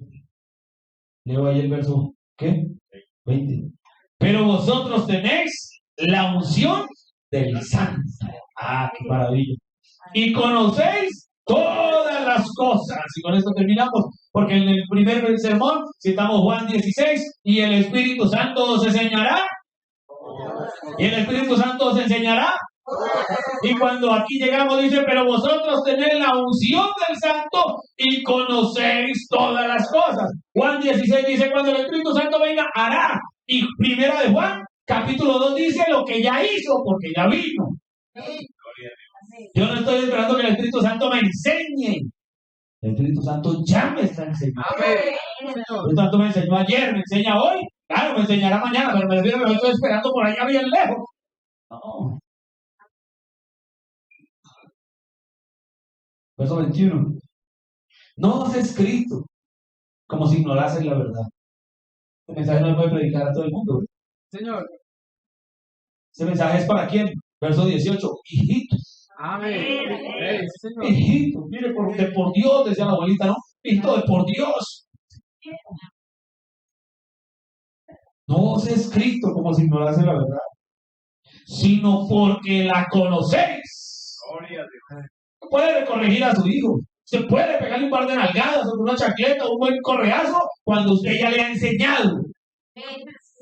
Speaker 1: Leo ahí el verso, ¿qué? 20. Pero vosotros tenéis la unción del Santo. Ah, qué maravilla. Y conocéis todas las cosas. Y con esto terminamos. Porque en el primer sermón citamos Juan 16. Y el Espíritu Santo os enseñará. Y el Espíritu Santo os enseñará. Y cuando aquí llegamos dice, pero vosotros tenéis la unción del Santo y conocéis todas las cosas. Juan 16 dice, cuando el Espíritu Santo venga, hará. Y primera de Juan, capítulo 2 dice lo que ya hizo, porque ya vino. Yo no estoy esperando que el Espíritu Santo me enseñe. El Espíritu Santo ya me está enseñando. Por tanto, me enseñó ayer, me enseña hoy. Claro, me enseñará mañana, pero me refiero que lo estoy esperando por allá bien lejos. No. Verso 21. No os he escrito como si ignorasen la verdad. El mensaje no se puede predicar a todo el mundo.
Speaker 2: Señor.
Speaker 1: Ese mensaje es para quién. Verso 18. Hijitos.
Speaker 2: Amén. Señor.
Speaker 1: Hijitos. Mire, por Dios, decía la abuelita, ¿no? Hijito de por Dios. No os he escrito como si ignorasen la verdad, sino porque la conocéis. Puede corregir a su hijo. Se puede pegarle un par de nalgadas o una chaqueta o un buen correazo cuando usted ya le ha enseñado,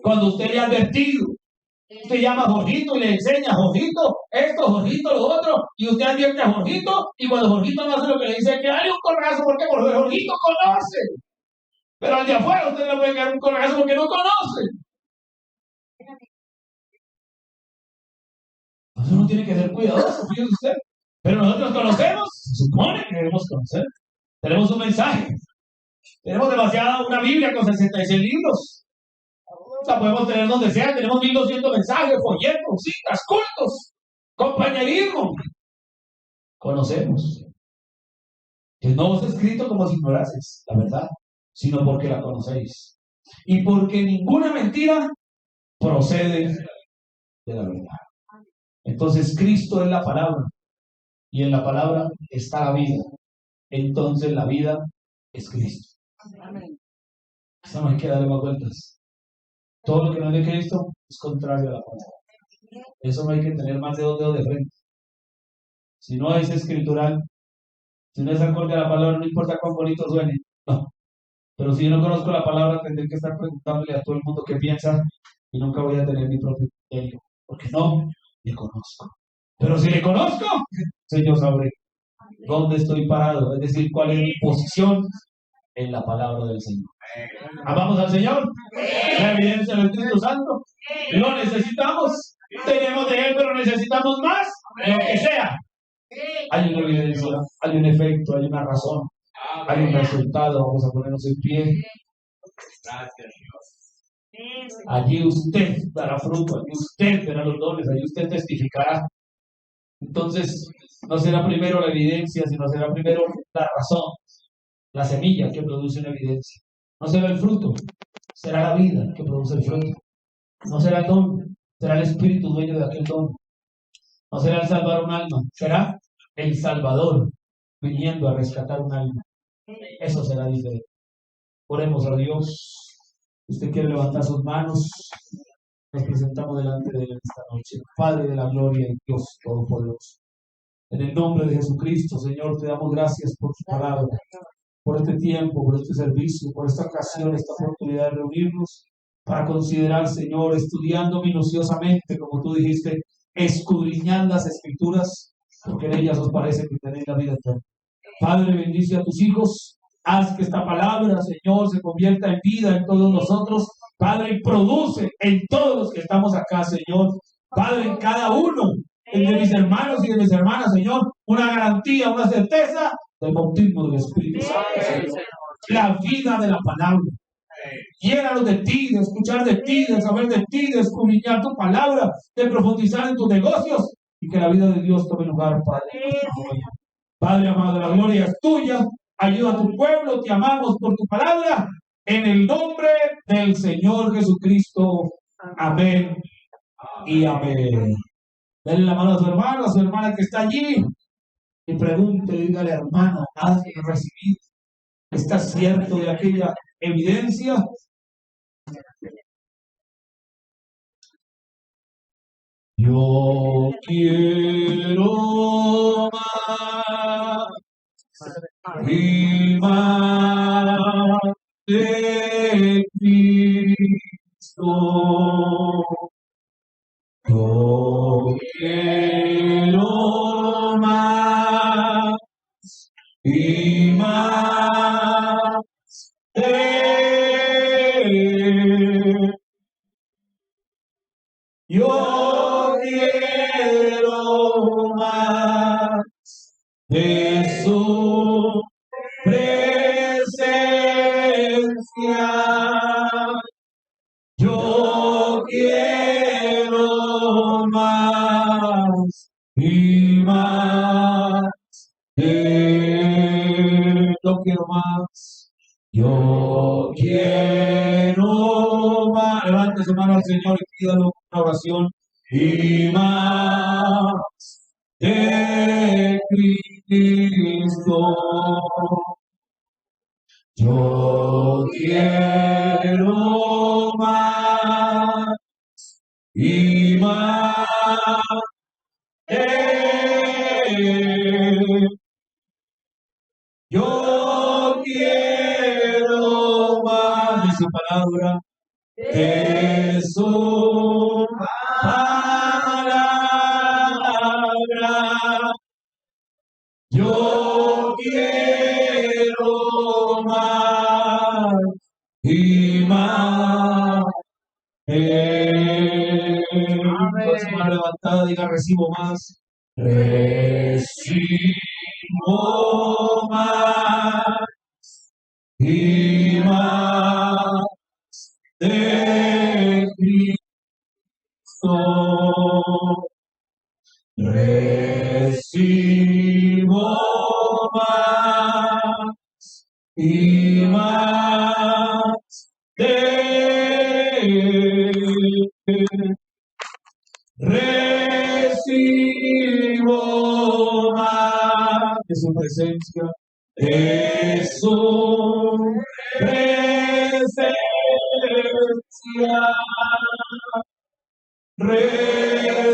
Speaker 1: cuando usted le ha advertido. Usted llama a Jorgito y le enseña, Jorgito, esto, Jorgito, lo otro, y usted advierte a Jorgito, y cuando Jorgito no hace lo que le dice, que dale un correazo, porque Jorgito conoce. Pero al de afuera usted le puede caer un correazo porque no conoce. Entonces uno tiene que ser cuidadoso, fíjese usted. Pero nosotros conocemos, se supone que debemos conocer. Tenemos un mensaje. Tenemos una Biblia con 66 libros. O sea, podemos tener donde sea. Tenemos 1200 mensajes, folletos, citas, cultos, compañerismo. Conocemos. Que no os he escrito como si ignorases la verdad, sino porque la conocéis. Y porque ninguna mentira procede de la verdad. Entonces Cristo es la palabra. Y en la palabra está la vida. Entonces la vida es Cristo. Eso no hay que darle más vueltas. Todo lo que no es de Cristo es contrario a la palabra. Eso no hay que tener más de 2 dedos de frente. Si no es escritural, si no es acorde a la palabra, no importa cuán bonito suene. No. Pero si yo no conozco la palabra, tendré que estar preguntándole a todo el mundo qué piensa y nunca voy a tener mi propio criterio, porque no le conozco. Pero si le conozco, Señor, sabré dónde estoy parado, es decir, cuál es mi posición en la palabra del Señor. ¿Amamos al Señor? La evidencia del Espíritu Santo. Lo necesitamos. Tenemos de Él, pero necesitamos más. Lo que sea. Hay una evidencia, hay un efecto, hay una razón, hay un resultado. Vamos a ponernos en pie. Gracias, Dios. Allí usted dará fruto, allí usted verá los dones, allí usted testificará. Entonces, no será primero la evidencia, sino será primero la razón, la semilla que produce una evidencia. No será el fruto, será la vida que produce el fruto. No será el don, será el espíritu dueño de aquel don. No será el salvar un alma, será el Salvador viniendo a rescatar un alma. Eso será diferente. Oremos a Dios. Usted quiere levantar sus manos. Nos presentamos delante de Él esta noche. Padre de la gloria y Dios Todopoderoso. En el nombre de Jesucristo, Señor, te damos gracias por tu palabra, por este tiempo, por este servicio, por esta ocasión, esta oportunidad de reunirnos para considerar, Señor, estudiando minuciosamente, como tú dijiste, escudriñad las Escrituras, porque en ellas os parece que tenéis la vida eterna. Padre, bendice a tus hijos, haz que esta palabra, Señor, se convierta en vida en todos nosotros. Padre, produce en todos los que estamos acá, Señor. Padre, en cada uno de mis hermanos y de mis hermanas, Señor, una garantía, una certeza del bautismo del Espíritu Santo, Señor. La vida de la palabra. Llénanos de ti, de escuchar de ti, de saber de ti, de escudriñar tu palabra, de profundizar en tus negocios y que la vida de Dios tome lugar, Padre. Padre amado, la gloria es tuya. Ayuda a tu pueblo, te amamos por tu palabra. En el nombre del Señor Jesucristo. Amén y amén. Denle la mano a su hermana que está allí. Y pregunte, dígale, hermana, ¿has recibido? ¿Estás cierto de aquella evidencia? Yo quiero más y más de Cristo. Yo quiero más y más de Él. Yo quiero más de su presencia. Yo quiero más. Yo quiero más. Levante su mano al Señor y pídalo una oración. Y más de Cristo. Yo quiero más y más de Él. Yo quiero más de su palabra, de su palabra. Yo quiero más y más. Con su mano levantada, diga: recibo más. Recibo más y más de Cristo. Recibo más y más de Él. Recibo más de su presencia, de su presencia.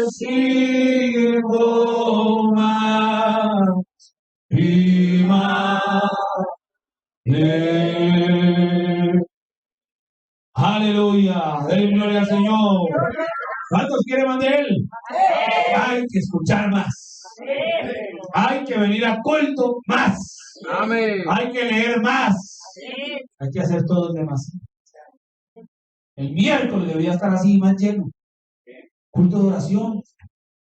Speaker 1: Recibo más y más de Él. Aleluya, denle gloria al Señor. ¿Cuántos quieren más de Él? Hay que escuchar más. Hay que venir a culto más.
Speaker 2: Amén.
Speaker 1: Hay que leer más. Hay que hacer todo el demás. El miércoles debería estar así, más lleno. Culto de oración.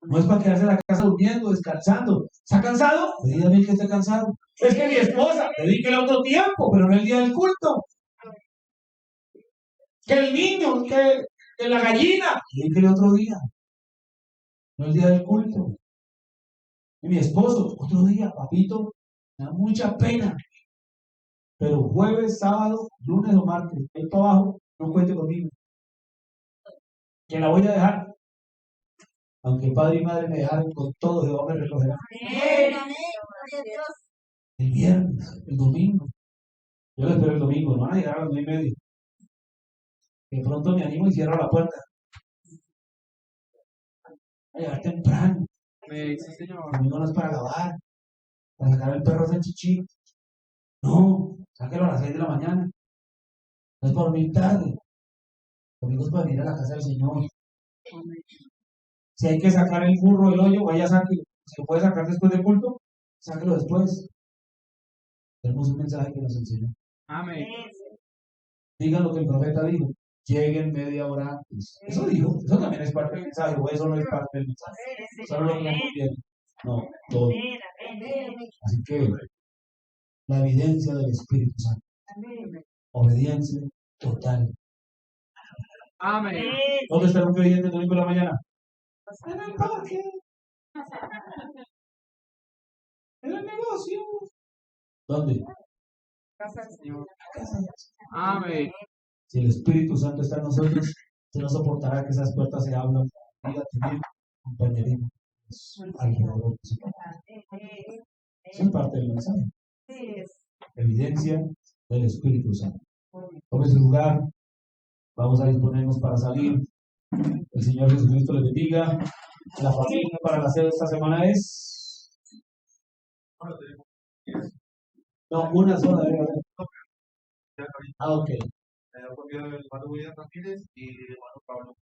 Speaker 1: No es para quedarse en la casa durmiendo, descansando. ¿Está cansado? Dígame que esté cansado. Es que mi esposa, dedíquele otro tiempo, pero no el día del culto. Que el niño, que la gallina, dedíquele otro día. No el día del culto. Y mi esposo, otro día, papito, me da mucha pena. Pero jueves, sábado, lunes o martes, ahí para abajo, no cuente conmigo. Que la voy a dejar. Aunque padre y madre me dejaron con todo, Jehová me recogerá. El viernes, el domingo. Yo lo espero el domingo, no van a llegar a las 9:30. De pronto me animo y cierro la puerta. A llegar temprano.
Speaker 2: Sí, señor.
Speaker 1: El domingo no es para lavar, para sacar el perro del chichi. No, sáquelo a las 6 de la mañana. No es para dormir tarde. El domingo es para venir a la casa del Señor. Si hay que sacar el burro del hoyo, vaya a sacarlo. Si lo puede sacar después del culto, sáquelo después. Tenemos un mensaje que nos enseñó.
Speaker 2: Amén.
Speaker 1: Digan lo que el profeta dijo. Lleguen media hora antes. Eso dijo. Eso también es parte del mensaje. O eso no es parte del mensaje. Solo lo que no conviene. No, todo. Así que la evidencia del Espíritu Santo. Obediencia total.
Speaker 2: Amén.
Speaker 1: ¿Dónde está el obediente el domingo por la mañana? En el parque. En el negocio. ¿Dónde?
Speaker 2: Casa del Señor.
Speaker 1: Casa.
Speaker 2: Amén.
Speaker 1: Si el Espíritu Santo está en nosotros, se no soportará que esas puertas se abran. Diga también, compañerismo. Alrededor. Eso es parte del mensaje. Evidencia del Espíritu Santo. Tome su lugar. Vamos a disponernos para salir. El Señor Jesucristo le bendiga. La familia para la sede esta semana es. No, una sola. Ah, ok.
Speaker 3: El hermano William Ramírez y el hermano Pablo.